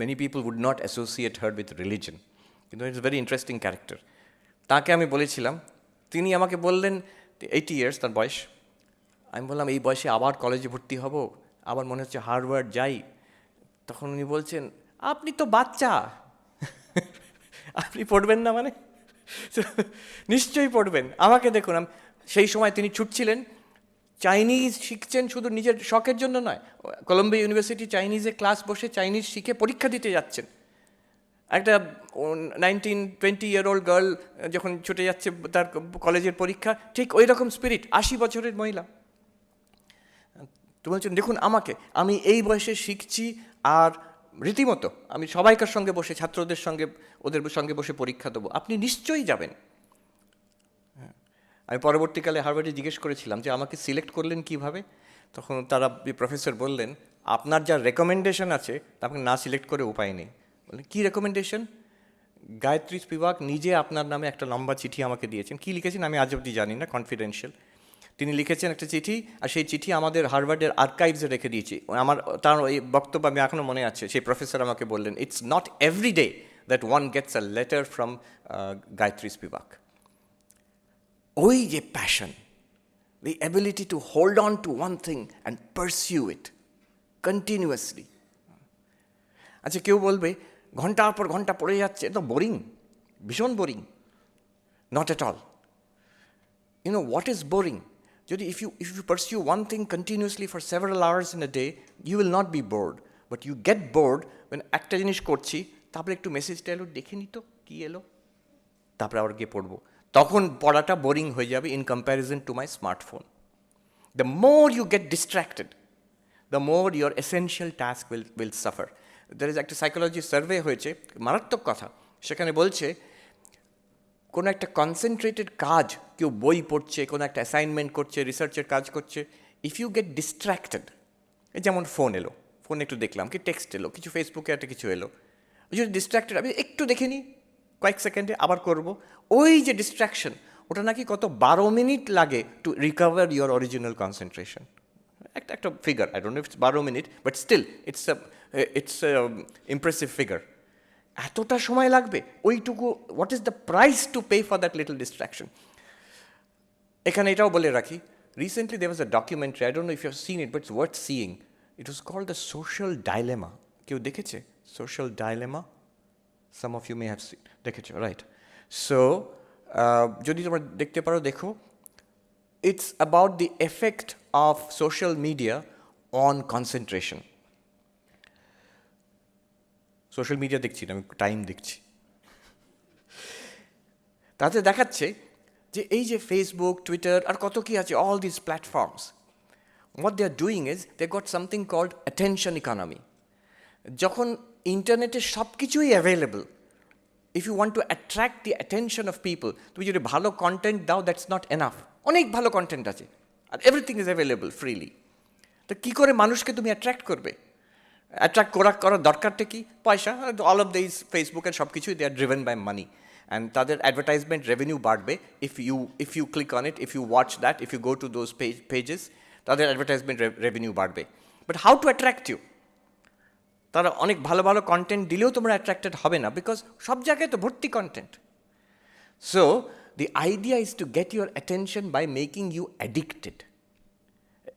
Many people would not associate her with religion, কিন্তু ইটস ভেরি ইন্টারেস্টিং ক্যারেক্টার। তাকে আমি বলেছিলাম, তিনি আমাকে বললেন 80 years তার বয়স। আমি বললাম এই বয়সে আবার কলেজে ভর্তি হব, আবার মনে হচ্ছে হার্ভার্ড যাই। তখন উনি বলছেন আপনি তো বাচ্চা, আপনি পড়বেন না মানে? নিশ্চয়ই পড়বেন। আমাকে দেখুন, সেই সময় তিনি ছুটছিলেন, চাইনিজ শিখছেন, শুধু নিজের শখের জন্য নয়, কলম্বিয়া ইউনিভার্সিটি চাইনিজে ক্লাস বসে চাইনিজ শিখে পরীক্ষা দিতে যাচ্ছেন। একটা 19-20 year old গার্ল যখন ছুটে যাচ্ছে তার কলেজের পরীক্ষা, ঠিক ওই রকম স্পিরিট 80 বছরের মহিলা। তো বলছেন দেখুন আমাকে, আমি এই বয়সে শিখছি, আর রীতিমতো আমি সবাইকার সঙ্গে বসে, ছাত্রদের সঙ্গে, ওদের সঙ্গে বসে পরীক্ষা দেবো, আপনি নিশ্চয়ই যাবেন। আমি পরবর্তীকালে হার্ভার্ডে জিজ্ঞেস করেছিলাম যে আমাকে সিলেক্ট করলেন কিভাবে? তখন তারা প্রফেসর বললেন আপনার যা রেকমেন্ডেশন আছে তা আপনাকে না সিলেক্ট করে উপায় নেই। বললেন কী রেকমেন্ডেশন? গায়ত্রী স্পিভাক নিজে আপনার নামে একটা লম্বা চিঠি আমাকে দিয়েছেন। কী লিখেছেন আমি আজ অবধি জানি না, কনফিডেন্সিয়াল। তিনি লিখেছেন একটা চিঠি, আর সেই চিঠি আমাদের হার্ভার্ডের আর্কাইভসে রেখে দিয়েছি। তার ওই বক্তব্য আমি এখনও মনে আছে। সেই প্রফেসর আমাকে বললেন it's not every day that one gets a letter from Gayatri Spivak. ওই যে passion, the ability to hold on to one thing and pursue it continuously. আচ্ছা কেউ বলবে ঘন্টার পর ঘন্টা পড়ে যাচ্ছে, এটা বোরিং, ভীষণ boring. Not at all. You know what is boring? যদি if you pursue one thing continuously for several hours in a day, you will not be bored. But you get bored when একটা জিনিস করছি, তারপরে একটু মেসেজটা এলো, দেখে নি তো কী এলো, তারপরে আবার গিয়ে পড়বো। তখন পড়াটা বোরিং হয়ে যাবে in comparison to my smartphone. The more you get distracted, the more your essential task will suffer. There is একটা সাইকোলজি সার্ভে হয়েছে, মারাত্মক কথা। সেখানে বলছে কোনো একটা কনসেন্ট্রেটেড কাজ, কেউ বই পড়ছে, কোনো একটা অ্যাসাইনমেন্ট করছে, রিসার্চের কাজ করছে, ইফ ইউ গেট ডিস্ট্র্যাক্টেড, যেমন ফোন এলো, ফোন একটু দেখলাম, কি টেক্সট এলো, কিছু ফেসবুকে একটা কিছু এলো, যদি ডিস্ট্র্যাক্টেড আমি একটু দেখে নিই, কয়েক সেকেন্ডে আবার করব, ওই যে ডিস্ট্র্যাকশন, ওটা নাকি কত 12 মিনিট লাগে to recover your original concentration. একটা figure, I don't know it's 12 minute, but still it's impressive figure. এতটা সময় লাগবে ওইটুকু, what is the price to pay for that little distraction? এখানে এটাও বলে রাখি, recently there was a documentary, I don't know if you have seen it, but it's worth seeing. It was called the social dilemma. কেউ দেখেছে social dilemma? Some of you may have seen, দেখেছো, রাইট? সো যদি তোমরা দেখতে পারো দেখো, it's about the effect of social media on concentration. Social media দেখছি না, আমি টাইম দেখছি। তাতে দেখাচ্ছে যে এই যে ফেসবুক, টুইটার আর কত কি আছে, all this platforms, what they are doing is they got something called attention economy. যখন ইন্টারনেটে সব কিছুই available, if you want to attract the attention of people, তুমি যদি ভালো কন্টেন্ট দাও, দ্যাটস নট এনাফ। অনেক ভালো কন্টেন্ট আছে আর এভরিথিং ইজ অ্যাভেলেবল ফ্রিলি। তো কী করে মানুষকে তুমি অ্যাট্রাক্ট করবে? অ্যাট্রাক্ট করার দরকারটা কি? পয়সা। All of this Facebook and সব কিছুই they are driven by money, and তাদের অ্যাডভার্টাইজমেন্ট রেভিনিউ বাড়বে if you click on it, if you watch that, if you go to those pages, তাদের অ্যাডভার্টাইজমেন্ট রেভিনিউ বাড়বে। But how to attract you? তারা অনেক ভালো ভালো কন্টেন্ট দিলেও তোমরা অ্যাট্রাক্টেড হবে না, বিকজ সব জায়গায় তো ভর্তি content. So the idea is to get your attention by making you addicted.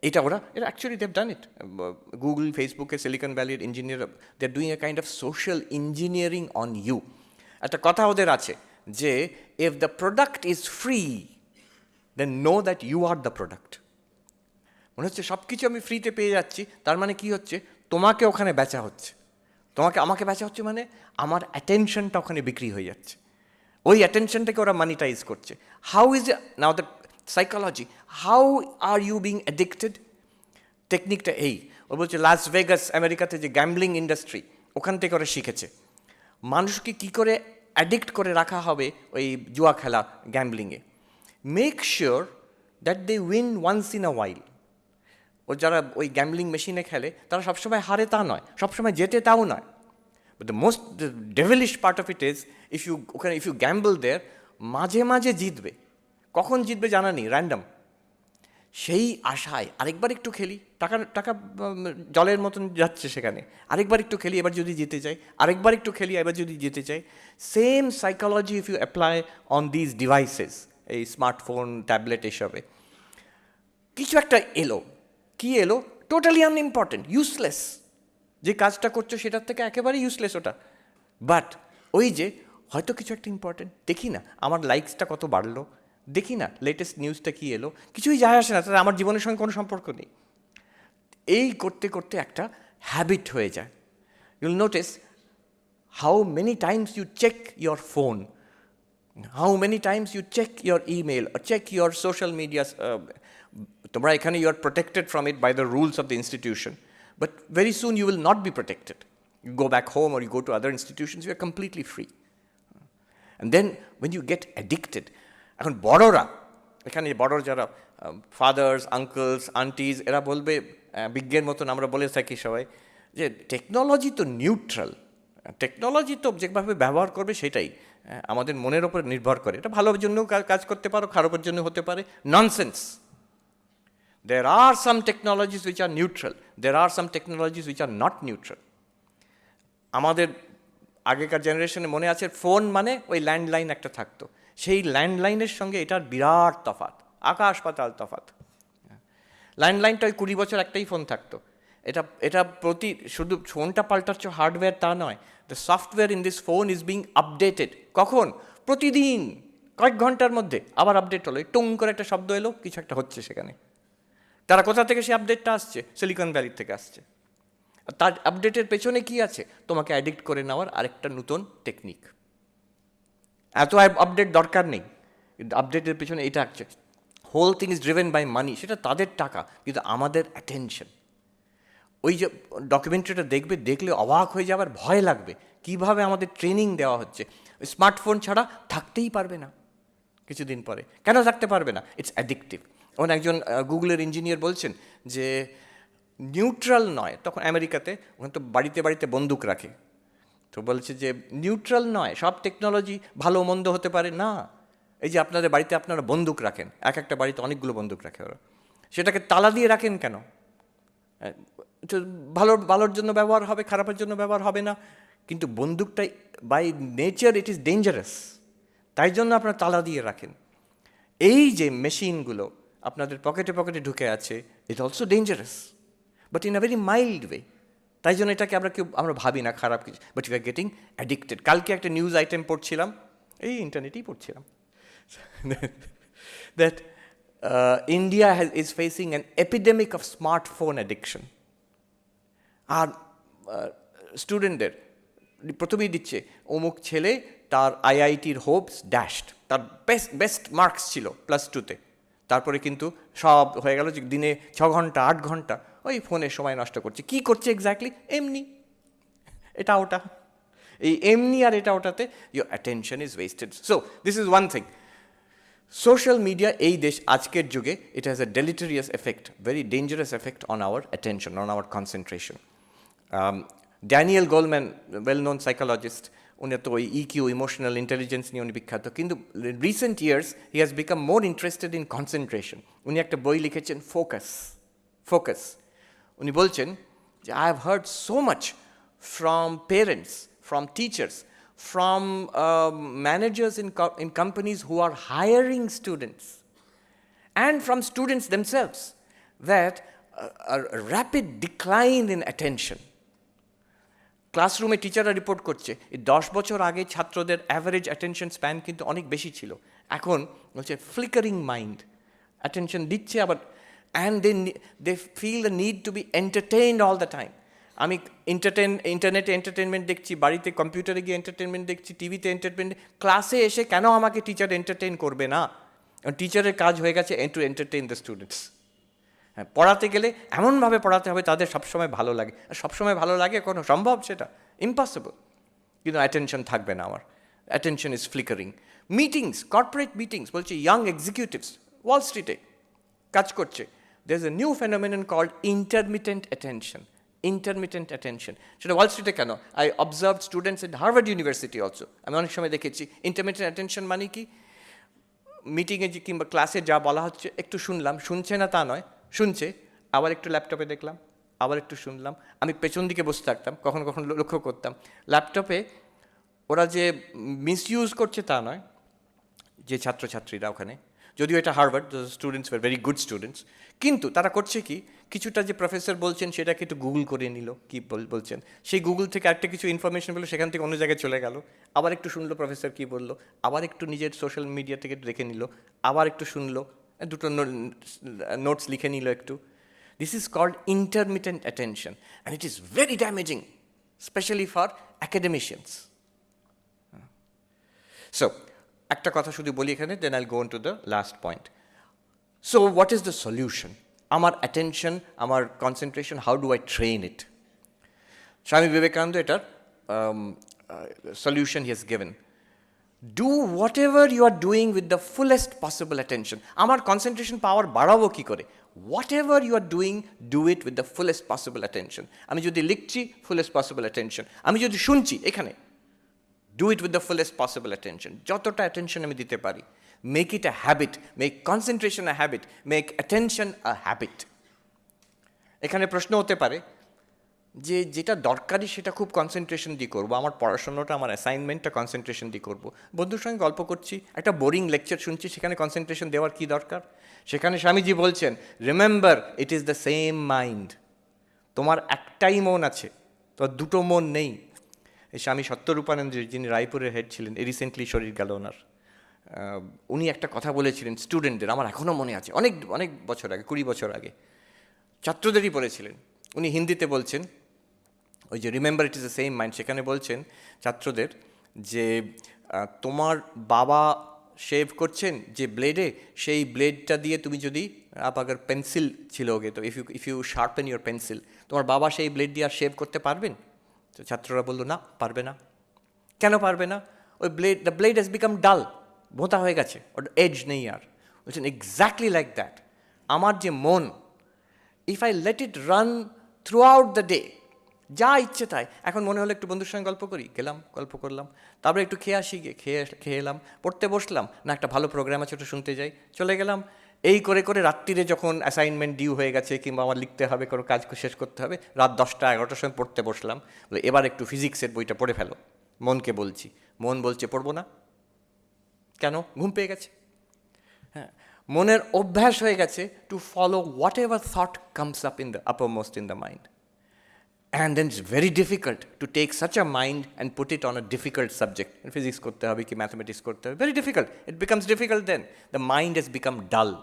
এটা actually they've done it. Google, Facebook, Silicon Valley engineer, they're doing a kind of social engineering on you. একটা কথা ওদের আছে যে if the product is free, then know that you are the product. মনে হচ্ছে সব কিছু আমি ফ্রিতে পেয়ে যাচ্ছি, তার মানে কি হচ্ছে, তোমাকে ওখানে বেচা হচ্ছে, আমাকে বেচা হচ্ছে, মানে আমার অ্যাটেনশনটা ওখানে বিক্রি হয়ে যাচ্ছে, ওই অ্যাটেনশনটাকে ওরা মানিটাইজ করছে। How is now the psychology, how are you being addicted? টেকনিকটা এই, ও বলছে লাস ভেগাস আমেরিকাতে যে গ্যাম্বলিং ইন্ডাস্ট্রি, ওখান থেকে ওরা শিখেছে মানুষকে কী করে অ্যাডিক্ট করে রাখা হবে ওই জুয়া খেলা, গ্যাম্বলিংয়ে। Make sure that they win once in a while. ও যারা ওই গ্যাম্বলিং মেশিনে খেলে তারা সবসময় হারে তা নয়, সবসময় জেতে তাও নয়। But the devilish part of it is if you gamble there, মাঝে মাঝে জিতবে, কখন জিতবে জানা নেই, র্যান্ডম। সেই আশায় আরেকবার একটু খেলি, টাকা জলের মতন যাচ্ছে সেখানে, আরেকবার একটু খেলি, এবার যদি জিতে যাই, আরেকবার একটু খেলি, এবার যদি জিতে যাই। Same psychology if you apply on this devices, এই স্মার্টফোন, ট্যাবলেট, এসবে কিছু একটা এলো, কি এলো, টোটালি আনইম্পর্টেন্ট, ইউজলেস, যে কাজটা করছো সেটার থেকে একেবারে ইউজলেস ওটা। বাট ওই যে হয়তো কিছু একটা ইম্পর্টেন্ট, দেখি না আমার লাইকসটা কত বাড়লো, দেখি না লেটেস্ট নিউজটা কী এলো, কিছুই যায় আসে না, তাহলে আমার জীবনের সঙ্গে কোনো সম্পর্ক নেই। এই করতে করতে একটা হ্যাবিট হয়ে যায়। You'll notice how many times you check your phone, how many times you check your email, check your social media. তোমরা এখানে you are protected from it by the rules of the institution, but very soon you will not be protected. You go back home or you go to other institutions, you are completely free. And then when you get addicted, এখন বড়রা, এখানে বড় যারা ফাদার্স, আঙ্কেলস, আন্টিজ, এরা বলবে বিজ্ঞের মতন আমরা বলে থাকি সবাই যে টেকনোলজি তো নিউট্রাল, টেকনোলজি তো যেভাবে ব্যবহার করবে সেটাই আমাদের মনের ওপর নির্ভর করে, এটা ভালোর জন্য কাজ করতে পারো, খারাপের জন্য হতে পারে। Nonsense. There are some technologies which are neutral. There are some technologies which are not neutral. আমাদের আগেকার জেনারেশনে মনে আছে ফোন মানে ওই ল্যান্ডলাইন একটা থাকতো, সেই ল্যান্ডলাইনের সঙ্গে এটার বিরাট তফাৎ, আকাশ পাতাল তফাৎ। ল্যান্ডলাইনটা ওই 20 বছর একটাই ফোন থাকতো, এটা শুধু ফোনটা পাল্টাচ্ছ হার্ডওয়্যার তা নয়, the software in this phone is being updated. কখন? প্রতিদিন, কয়েক ঘন্টার মধ্যে আবার আপডেট হলো, টুং করে একটা শব্দ এলো, কিছু একটা হচ্ছে সেখানে। তারা কোথা থেকে সেই আপডেটটা আসছে? সিলিকন ভ্যালির থেকে আসছে। তার আপডেটের পেছনে কি আছে? তোমাকে অ্যাডিক্ট করে নেওয়ার আরেকটা নতুন টেকনিক। এত আপডেট দরকার নেই, কিন্তু আপডেটের পেছনে এটা আছে। Whole thing is driven by money, সেটা তাদের টাকা, কিন্তু আমাদের অ্যাটেনশন। ওই যে ডকুমেন্টারিটা দেখলে অবাক হয়ে যাবার ভয় লাগবে, কিভাবে আমাদের ট্রেনিং দেওয়া হচ্ছে। স্মার্টফোন ছাড়া থাকতেই পারবে না কিছুদিন পরে। কেন থাকতে পারবে না? It's addictive. এখন একজন গুগলের ইঞ্জিনিয়ার বলছেন যে নিউট্রাল নয়, তখন আমেরিকাতে ওখানে তো বাড়িতে বাড়িতে বন্দুক রাখে, তো বলছে যে নিউট্রাল নয়, সব টেকনোলজি ভালো মন্দ হতে পারে না। এই যে আপনাদের বাড়িতে আপনারা বন্দুক রাখেন, একটা বাড়িতে অনেকগুলো বন্দুক রাখে ওরা, সেটাকে তালা দিয়ে রাখেন কেন? ভালোর জন্য ব্যবহার হবে, খারাপের জন্য ব্যবহার হবে না, কিন্তু বন্দুকটাই by nature it is dangerous, তাই জন্য আপনারা তালা দিয়ে রাখেন। এই যে মেশিনগুলো আপনাদের পকেটে পকেটে ঢুকে আছে, it also dangerous, but in a very mild way. তাই জন্য এটাকে আমরা ভাবি না খারাপ কিছু, but you are getting addicted. কালকে একটা নিউজ আইটেম পড়ছিলাম, এই ইন্টারনেটেই পড়ছিলাম, that India is facing an epidemic of smartphone addiction. আর স্টুডেন্টদের প্রথমেই দিচ্ছে অমুক ছেলে, তার আইআইটির হোপস ড্যাশড, তার বেস্ট মার্কস ছিল +2-তে, তারপরে কিন্তু সব হয়ে গেল যে দিনে 6 ঘন্টা 8 ঘন্টা ওই ফোনের সময় নষ্ট করছে। কি করছে এক্স্যাক্টলি? এমনি এটা ওটা, এই এমনি আর এটা ওটাতে your attention is wasted. So this is one thing. Social media এই দেশ আজকের যুগে it has a deleterious effect, very dangerous effect on our attention, on our concentration. Daniel Goleman, well known psychologist, উনি তো ওই ইকিউ, ইমোশনাল ইন্টেলিজেন্স নিয়ে উনি বিখ্যাত, কিন্তু recent years he has become more interested in concentration. উনি একটা বই লিখেছেন, ফোকাস। উনি বলছেন যে I have heard so much from parents, from teachers, from managers in companies who are hiring students, and from students themselves, that a rapid decline in attention. ক্লাসরুমে টিচাররা রিপোর্ট করছে এই 10 বছর আগে ছাত্রদের অ্যাভারেজ অ্যাটেনশন স্প্যান কিন্তু অনেক বেশি ছিল, এখন হচ্ছে ফ্লিকারিং মাইন্ড, অ্যাটেনশন দিচ্ছে আবার, and they feel the need to be entertained all the time. আমি ইন্টারনেটে এন্টারটেনমেন্ট দেখছি, বাড়িতে কম্পিউটারে গিয়ে এন্টারটেনমেন্ট দেখছি, টিভিতে এন্টারটেনমেন্ট, ক্লাসে এসে কেন আমাকে টিচার এন্টারটেইন করবে না? টিচারের কাজ হয়ে গেছে টু এন্টারটেইন দ্য স্টুডেন্টস। হ্যাঁ, পড়াতে গেলে এমনভাবে পড়াতে হবে তাদের সবসময় ভালো লাগে, আর সবসময় ভালো লাগে কোনো সম্ভব? সেটা ইম্পসিবল। কিন্তু অ্যাটেনশন থাকবে না আমার, attention is flickering. Meetings, corporate meetings, বলছি ইয়াং এক্সিকিউটিভস ওয়াল স্ট্রিটে কাজ করছে, there is a new phenomenon called intermittent attention. Intermittent attention, সেটা ওয়াল স্ট্রিটে কেন? I observe students at Harvard University also. আমি অনেক সময় দেখেছি ইন্টারমিটেন্ট অ্যাটেনশন মানে কি, মিটিংয়ে যে কিংবা ক্লাসে যা বলা হচ্ছে একটু শুনলাম, শুনছে না তা নয়, শুনছে, আবার একটু ল্যাপটপে দেখলাম, আবার একটু শুনলাম। আমি পেছন দিকে বসে থাকতাম, কখনো কখনো লক্ষ্য করতাম ল্যাপটপে ওরা যে মিসইউজ করছে তা নয়, যে ছাত্রছাত্রীরা ওখানে, যদিও এটা Harvard, students were very good students, কিন্তু তারা করছে কি, কিছুটা যে প্রফেসর বলছেন সেটাকে একটু গুগল করে নিল, কি বলছেন, সেই গুগল থেকে একটা কিছু ইনফরমেশন পেলো, সেখান থেকে অন্য জায়গায় চলে গেল, আবার একটু শুনলো প্রফেসর কী বললো, আবার একটু নিজের সোশ্যাল মিডিয়া থেকে দেখে নিল, আবার একটু শুনলো, দুটো নোটস লিখে নিল একটু। This is called intermittent attention, and it is very damaging, specially for academicians. সো একটা কথা শুধু বলি এখানে, then I'll go on to the last point. So what is the solution? আমার অ্যাটেনশন, আমার concentration, how do I train it? Swami Vivekananda এটার solution he has given. Do whatever you are doing with the fullest possible attention. আমার কনসেন্ট্রেশন পাওয়ার বাড়াবো কী করে? What ever you are doing, do it with the fullest possible attention. আমি যদি লিখছি, ফুলেস্ট পসিবল অ্যাটেনশন। আমি যদি শুনছি এখানে, do it with the fullest possible attention. যতটা অ্যাটেনশন আমি দিতে পারি, make it a habit, make concentration a habit, make attention a habit. এখানে প্রশ্ন হতে পারে যে যেটা দরকারি সেটা খুব কনসেন্ট্রেশন দিয়ে করবো, আমার পড়াশোনাটা, আমার অ্যাসাইনমেন্টটা কনসেন্ট্রেশন দিয়ে করবো, বন্ধুর সঙ্গে গল্প করছি, একটা বোরিং লেকচার শুনছি, সেখানে কনসেন্ট্রেশন দেওয়ার কী দরকার? সেখানে স্বামীজি বলছেন, remember it is the same mind. তোমার একটাই মন আছে, তোমার দুটো মন নেই। এই স্বামী সত্যরূপানন্দজি, যিনি রায়পুরের হেড ছিলেন, রিসেন্টলি শরীর গেল ওনার, উনি একটা কথা বলেছিলেন স্টুডেন্টদের, আমার এখনও মনে আছে, অনেক অনেক বছর আগে, 20 বছর আগে, ছাত্রদেরই বলেছিলেন। উনি হিন্দিতে বলছেন, ওই যে remember it is the same mind, সেখানে বলছেন ছাত্রদের যে তোমার বাবা শেভ করছেন যে ব্লেডে, সেই ব্লেডটা দিয়ে তুমি যদি আবার পেন্সিল ছিল ওকে, তো if you sharpen your pencil, তোমার বাবা সেই ব্লেড দিয়ে আর শেভ করতে পারবেন? তো ছাত্ররা বললো না, পারবে না। কেন পারবে না? ওই দ্য ব্লেড হ্যাজ বিকাম ডাল, ভোঁতা হয়ে গেছে, ওর এজ নেই আর। বলছেন এক্স্যাক্টলি লাইক দ্যাট, আমার যে মন, if I let it run through out the day, যা ইচ্ছে তাই, এখন মনে হলো একটু বন্ধুর সঙ্গে গল্প করি, গেলাম গল্প করলাম, তারপরে একটু খেয়ে আসি, গিয়ে খেয়ে এলাম, পড়তে বসলাম, না একটা ভালো প্রোগ্রাম আছে ওটা শুনতে যাই, চলে গেলাম। এই করে করে রাত্রিরে যখন অ্যাসাইনমেন্ট ডিউ হয়ে গেছে, কিংবা আমার লিখতে হবে, কোনো কাজ শেষ করতে হবে, রাত 10টা 11টার সময় পড়তে বসলাম, এবার একটু ফিজিক্সের বইটা পড়ে ফেলো। মনকে বলছি, মন বলছে পড়বো না, কেন? ঘুম পেয়ে গেছে। হ্যাঁ, মনের অভ্যাস হয়ে গেছে to follow what ever thought comes up in the uppermost in the mind. And then it's very difficult to take such a mind and put it on a difficult subject. Physics korte hobe ki mathematics korte hobe, very difficult. It becomes difficult then. The mind has become dull.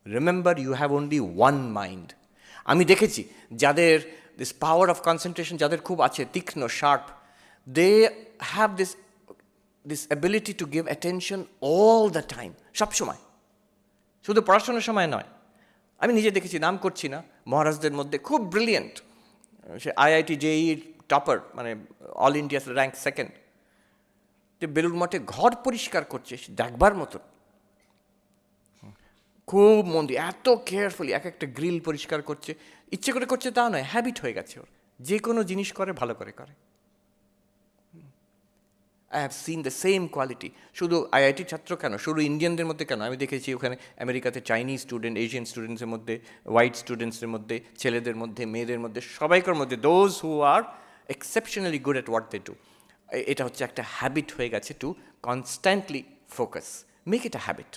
Remember, you have only one mind. আমি দেখেছি যাদের this power of concentration, যাদের খুব আছে, তীক্ষ্ণ, sharp, they have this ability to give attention all the time, সব সময়, শুধু পড়াশোনার সময় নয়। আমি নিজে দেখেছি, নাম করছি না, মহারাজদের মধ্যে খুব ব্রিলিয়েন্ট, সে IIT JEE টপার, মানে অল ইন্ডিয়া র্যাঙ্ক সেকেন্ড, যে বেলুড় মঠে ঘর পরিষ্কার করছে, দেখবার মতো, খুব মন দিয়ে, এত কেয়ারফুলি এক একটা গ্রিল পরিষ্কার করছে, ইচ্ছে করে করছে তা নয়, হ্যাবিট হয়ে গেছে ওর, যে কোনো জিনিস করে ভালো করে করে। I have seen the same quality, শুধু IIT ছাত্র কেন, শুধু ইন্ডিয়ানদের মধ্যে কেন, আমি দেখেছি ওখানে আমেরিকাতে চাইনিজ স্টুডেন্ট, এশিয়ান স্টুডেন্টসের মধ্যে, হোয়াইট স্টুডেন্টসের মধ্যে, ছেলেদের মধ্যে, মেয়েদের মধ্যে, সবাইকার মধ্যে, those who are exceptionally good at what they do. এটা হচ্ছে একটা হ্যাবিট হয়ে গেছে to constantly focus, make it a habit.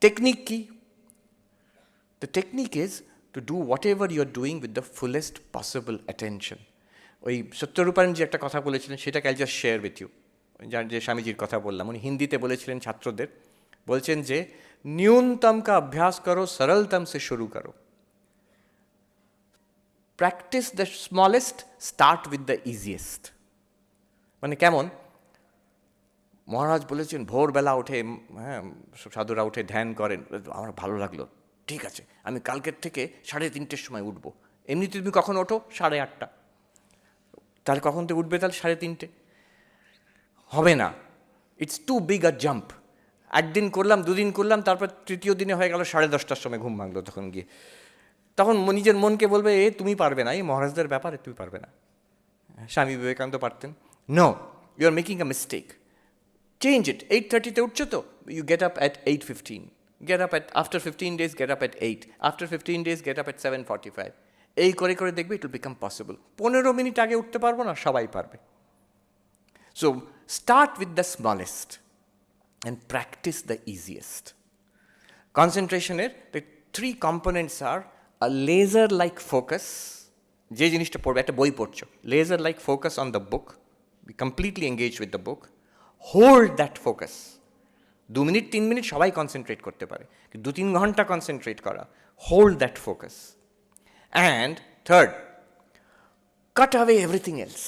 Technique কি? The technique is to do whatever you are doing with the fullest possible attention. ওই সত্যরূপায়ণ যে একটা কথা বলেছিলেন সেটাকে I just share with you. যার যে স্বামীজির কথা বললাম, উনি হিন্দিতে বলেছিলেন ছাত্রদের, বলছেন যে न्यूनतम का अभ्यास करो, सरलतम से शुरू करो, practice the smallest, start with the easiest। মানে কেমন? মহারাজ বলেছেন ভোরবেলা উঠে, হ্যাঁ, সাধুরা উঠে ধ্যান করেন, আমার ভালো লাগলো, ঠিক আছে আমি কালকের থেকে 3:30 সময় উঠবো। এমনিতে তুমি কখন ওঠো? 8:30। তাহলে কখন থেকে উঠবে? তাহলে 3:30 হবে না, it's too big a jump. একদিন করলাম, দুদিন করলাম, তারপর তৃতীয় দিনে হয়ে গেল 10:30টার সময় ঘুম ভাঙলো, তখন গিয়ে তখন নিজের মনকে বলবে এ তুমি পারবে না, এই মহারাজদের ব্যাপারে তুমি পারবে না। স্বামী বিবেকানন্দ পারতেন। No, you are making a mistake, change it. 8:30-তে উঠছো তো, you get up at 8:15, get up at after 15 days, get up at 8, after 15 days get up at 7:45। এই করে করে দেখবে it will become possible. 15 minute আগে উঠতে পারবো না, সবাই পারবে। So start with the smallest and practice the easiest. Concentration the 3 components are a laser-like focus, যে জিনিসটা পড়বে, একটা বই পড়ছো, laser-like focus on the book, be completely engaged with the book, hold that focus। 2 minute 3 minute সবাই কনসেন্ট্রেট করতে পারে, 2-3 ঘন্টা কনসেন্ট্রেট করা, hold that focus। And third, cut away everything else।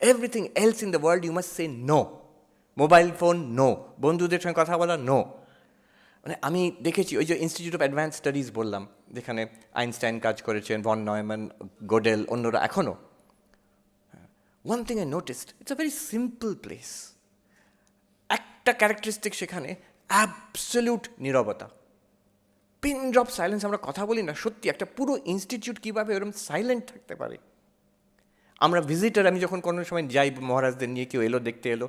Everything else in the world you must say no। Mobile phone no, বন্ধুদের সঙ্গে কথা বলা নো। মানে আমি দেখেছি ওই যে ইনস্টিটিউট অফ অ্যাডভান্স স্টাডিজ বললাম, যেখানে আইনস্টাইন কাজ করেছেন, ভন নয়ম্যান, গোডেল, অন্যরা এখনও। One thing I noticed, it's a very simple place. একটা ক্যারেক্টারিস্টিক সেখানে, অ্যাবসলিউট নীরবতা, পিন ড্রপ সাইলেন্স। আমরা কথা বলি না, সত্যি একটা পুরো ইনস্টিটিউট কীভাবে এরকম সাইলেন্ট থাকতে পারে। আমরা ভিজিটার, আমি যখন কোনো সময় যাই মহারাজদের নিয়ে, কেউ এলো দেখতে এলো,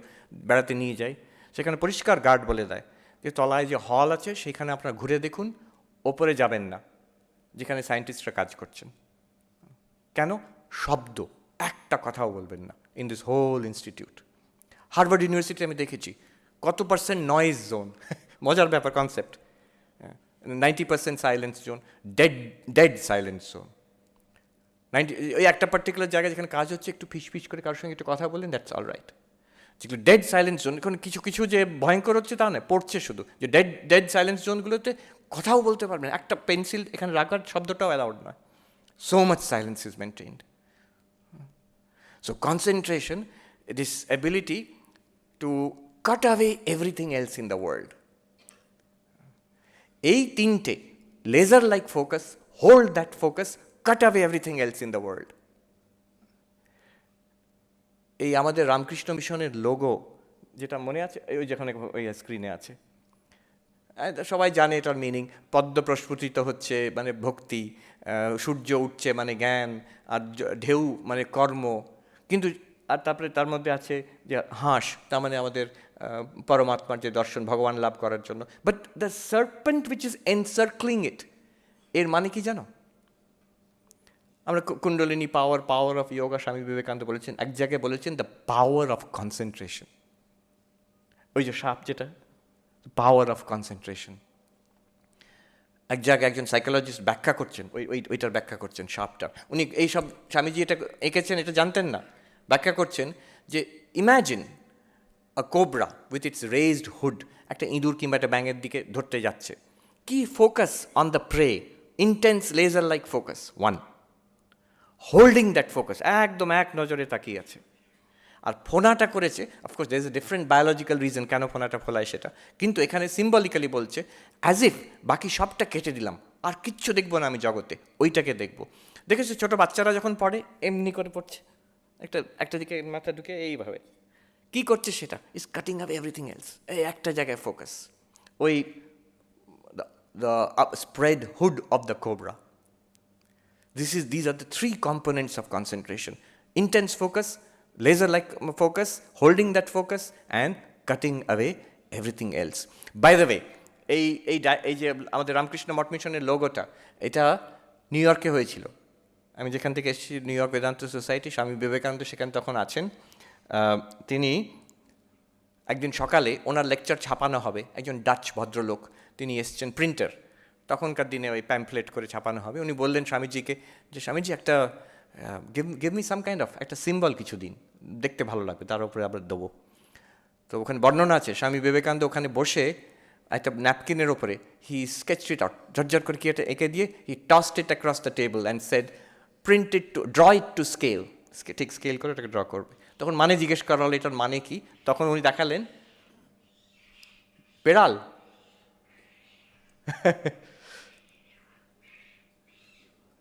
বেড়াতে নিয়ে যাই, সেখানে পরিষ্কার গার্ড বলে দেয় যে তলায় যে হল আছে সেখানে আপনারা ঘুরে দেখুন, ওপরে যাবেন না যেখানে সায়েন্টিস্টরা কাজ করছেন। কেন? শব্দ, একটা কথাও বলবেন না in this whole institute. Harvard University আমি দেখেছি কত % নয়েজ জোন, মজার ব্যাপার concept. 90% silence zone, dead silence zone. ওই একটা পার্টিকুলার জায়গায় যেখানে কাজ হচ্ছে, একটু ফিস করে কারোর সঙ্গে একটু কথা বললেন, দ্যাটস অল রাইট। যেগুলো ডেড সাইলেন্স জোন, এখন কিছু কিছু যে ভয়ঙ্কর হচ্ছে তা নয়, পড়ছে শুধু, যে ডেড সাইলেন্স জোনগুলোতে কথাও বলতে পারবেন, একটা পেন্সিল এখানে রাখার শব্দটাও অ্যালাউড নয়। So much silence is maintained. So concentration, this ability to cut away everything else in the world. এই 3টে, laser like focus, hold that focus, cut away everything else in the world। এই আমাদের রামকৃষ্ণ মিশনের লোগো, যেটা মনে আছে, ওই যেখানে ওই স্ক্রিনে আছে, সবাই জানে এটার মিনিং। পদ্ম প্রস্ফুটিত হচ্ছে মানে ভক্তি, সূর্য উঠছে মানে জ্ঞান, আর ঢেউ মানে কর্ম। কিন্তু আর তারপরে তার মধ্যে আছে যে হাঁস, তার মানে আমাদের পরমাত্মার যে দর্শন, ভগবান লাভ করার জন্য। But the serpent which is encircling it, এর মানে কি জানো? আমরা কুণ্ডলিনী পাওয়ার অফ যোগা, স্বামী বিবেকানন্দ বলেছেন, এক জায়গায় বলেছেন দ্য পাওয়ার অফ কনসেন্ট্রেশন। ওই যে সাপ, যেটা পাওয়ার অফ কনসেন্ট্রেশন। এক জায়গায় একজন সাইকোলজিস্ট ব্যাখ্যা করছেন, ওইটার ব্যাখ্যা করছেন সাপটা। উনি এইসব, স্বামীজি এটা এঁকেছেন, এটা জানতেন না, ব্যাখ্যা করছেন যে imagine a cobra with its raised hood, একটা ইঁদুর কিংবা একটা ব্যাঙের দিকে ধরতে যাচ্ছে। কি focus on the prey, intense laser like focus, 1, holding that focus, একদম এক নজরে তাকিয়ে আছে। আর ফোনাটা করেছে, of course there is a different biological reason কেন ফোনাটা ফোলায় সেটা, কিন্তু এখানে সিম্বলিক্যালি বলছে অ্যাজ ইফ বাকি সবটা কেটে দিলাম, আর কিচ্ছু দেখবো না আমি জগতে, ওইটাকে দেখবো। দেখেছো ছোটো বাচ্চারা যখন পড়ে এমনি করে পড়ছে, একটা দিকে মাথা ঢুকে এইভাবে, কী করছে সেটা, is cutting up everything else, এই একটা জায়গায় ফোকাস। ওই the spread hood of the cobra. These are the 3 components of concentration: intense focus, laser-like focus, holding that focus, and cutting away everything else. By the way, এই যে আমাদের রামকৃষ্ণ মঠ মিশনের লোগোটা, এটা নিউ ইয়র্কে হয়েছিল, আমি যেখান থেকে এসেছি new York Vedanta society, Swami Vivekananda সেখানে তখন আছেন। তিনি একদিন সকালে ওনার লেকচার ছাপানো হবে, একজন ডাচ ভদ্রলোক তিনি এসছেন, প্রিন্টার, তখনকার দিনে ওই প্যাম্পলেট করে ছাপানো হবে। উনি বললেন স্বামীজিকে যে স্বামীজি একটা give me some kind of একটা সিম্বল কিছু দিন, দেখতে ভালো লাগবে, তার উপরে আবার দেবো। তো ওখানে বর্ণনা আছে স্বামী বিবেকানন্দ ওখানে বসে একটা ন্যাপকিনের ওপরে হি স্কেচড ইট আউট, ঝরঝর করে কি এটা এঁকে দিয়ে he tossed it across the table and said print it to draw it to scale, ঠিক স্কেল করে এটাকে ড্র করবে। তখন মানে জিজ্ঞেস করা হলো এটার মানে কি, তখন উনি দেখালেন বেড়াল।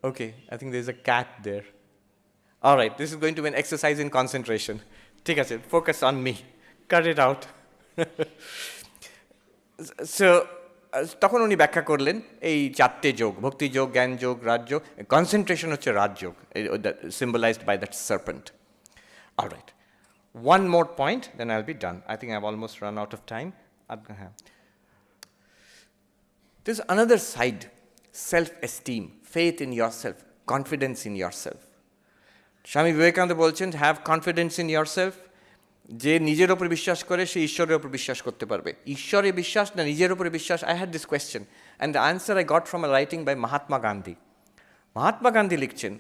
Okay, I think there's a cat there. All right, this is going to be an exercise in concentration. ঠিক আছে, focus on me. Cut it out. So, তখন উনি ব্যাখ্যা করলেন এই চারটে যোগ, ভক্তি যোগ, জ্ঞান যোগ, রাজযোগ। কনসেন্ট্রেশন হচ্ছে Rajyoga, symbolized by that serpent. All right. One more point, then I'll be done. I think I've almost run out of time. There's another side, self-esteem, faith in yourself, confidence in yourself. Swami Vivekananda বলছেন, হ্যাভ কনফিডেন্স ইন yourself. যে নিজের ওপর বিশ্বাস করে সে ঈশ্বরের ওপর বিশ্বাস করতে পারবে। ঈশ্বরে বিশ্বাস না নিজের ওপরে বিশ্বাস? I had this question and the answer I got from a writing by Mahatma Gandhi. Mahatma Gandhi লিখছেন,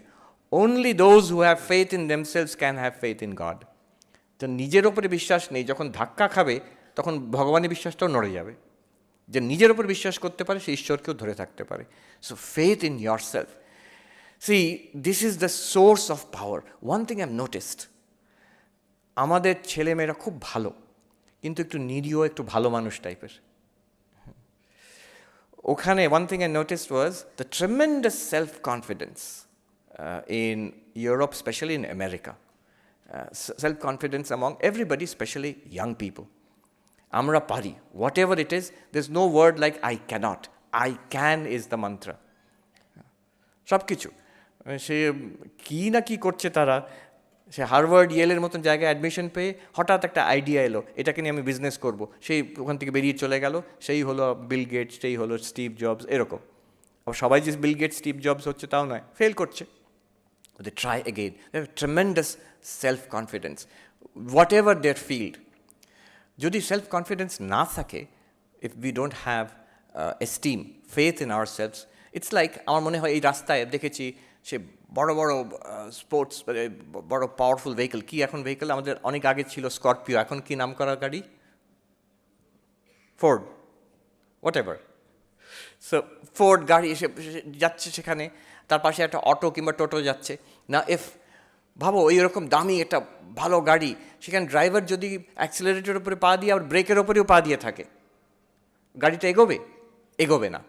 only those who have faith in themselves can have faith in God. তো নিজের ওপরে বিশ্বাস নেই, যখন ধাক্কা খাবে তখন ভগবানের বিশ্বাসটাও নড়ে যাবে। যে নিজের ওপর বিশ্বাস করতে পারে সে ঈশ্বরকেও ধরে থাকতে পারে। So faith in your self, C this is the source of power. One thing I have noticed, আমাদের ছেলেমেয়েরা খুব ভালো, কিন্তু একটু নিরীহ, একটু ভালো মানুষ টাইপের। ওখানে one thing I noticed was the tremendous self confidence in Europe, specially in America, self confidence among everybody, specially young people. আমরা পারি, whatever it is, there is no word like I can't, I can is the mantra. সব কিছু সে কী না কি করছে তারা, সে হার্ভার্ড ইয়েলের মতন জায়গায় অ্যাডমিশন পেয়ে হঠাৎ একটা আইডিয়া এলো, এটাকে নিয়ে আমি বিজনেস করব, সেই ওখান থেকে বেরিয়ে চলে গেল, সেই হলো বিল গেটস, সেই হলো স্টিভ জবস, এরকম। আবার সবাই যে বিল গেটস স্টিভ জবস হচ্ছে তাও নয়, ফেল করছে। They try again, they have tremendous self confidence, whatever their field. যদি সেলফ কনফিডেন্স না থাকে, if we don't have esteem, faith in our selves, it's like, আমার মনে হয় এই রাস্তায় দেখেছি সে বড় বড় স্পোর্টস, বড় পাওয়ারফুল ভেহিকল, কি এখন ভেহিকল, আমাদের অনেক আগে ছিল স্করপিও, এখন কি নাম করা গাড়ি, Ford, what ever. So Ford গাড়ি এসে যাচ্ছে সেখানে, তার পাশে একটা অটো কিংবা টোটো যাচ্ছে না, এফ ভাবো এইরকম দামি একটা ভালো গাড়ি, সেখানে ড্রাইভার যদি অ্যাক্সিলারেটরের উপরে পা দিয়ে আবার ব্রেকের ওপরেও পা দিয়ে থাকে, গাড়িটা এগোবে? এগোবে না।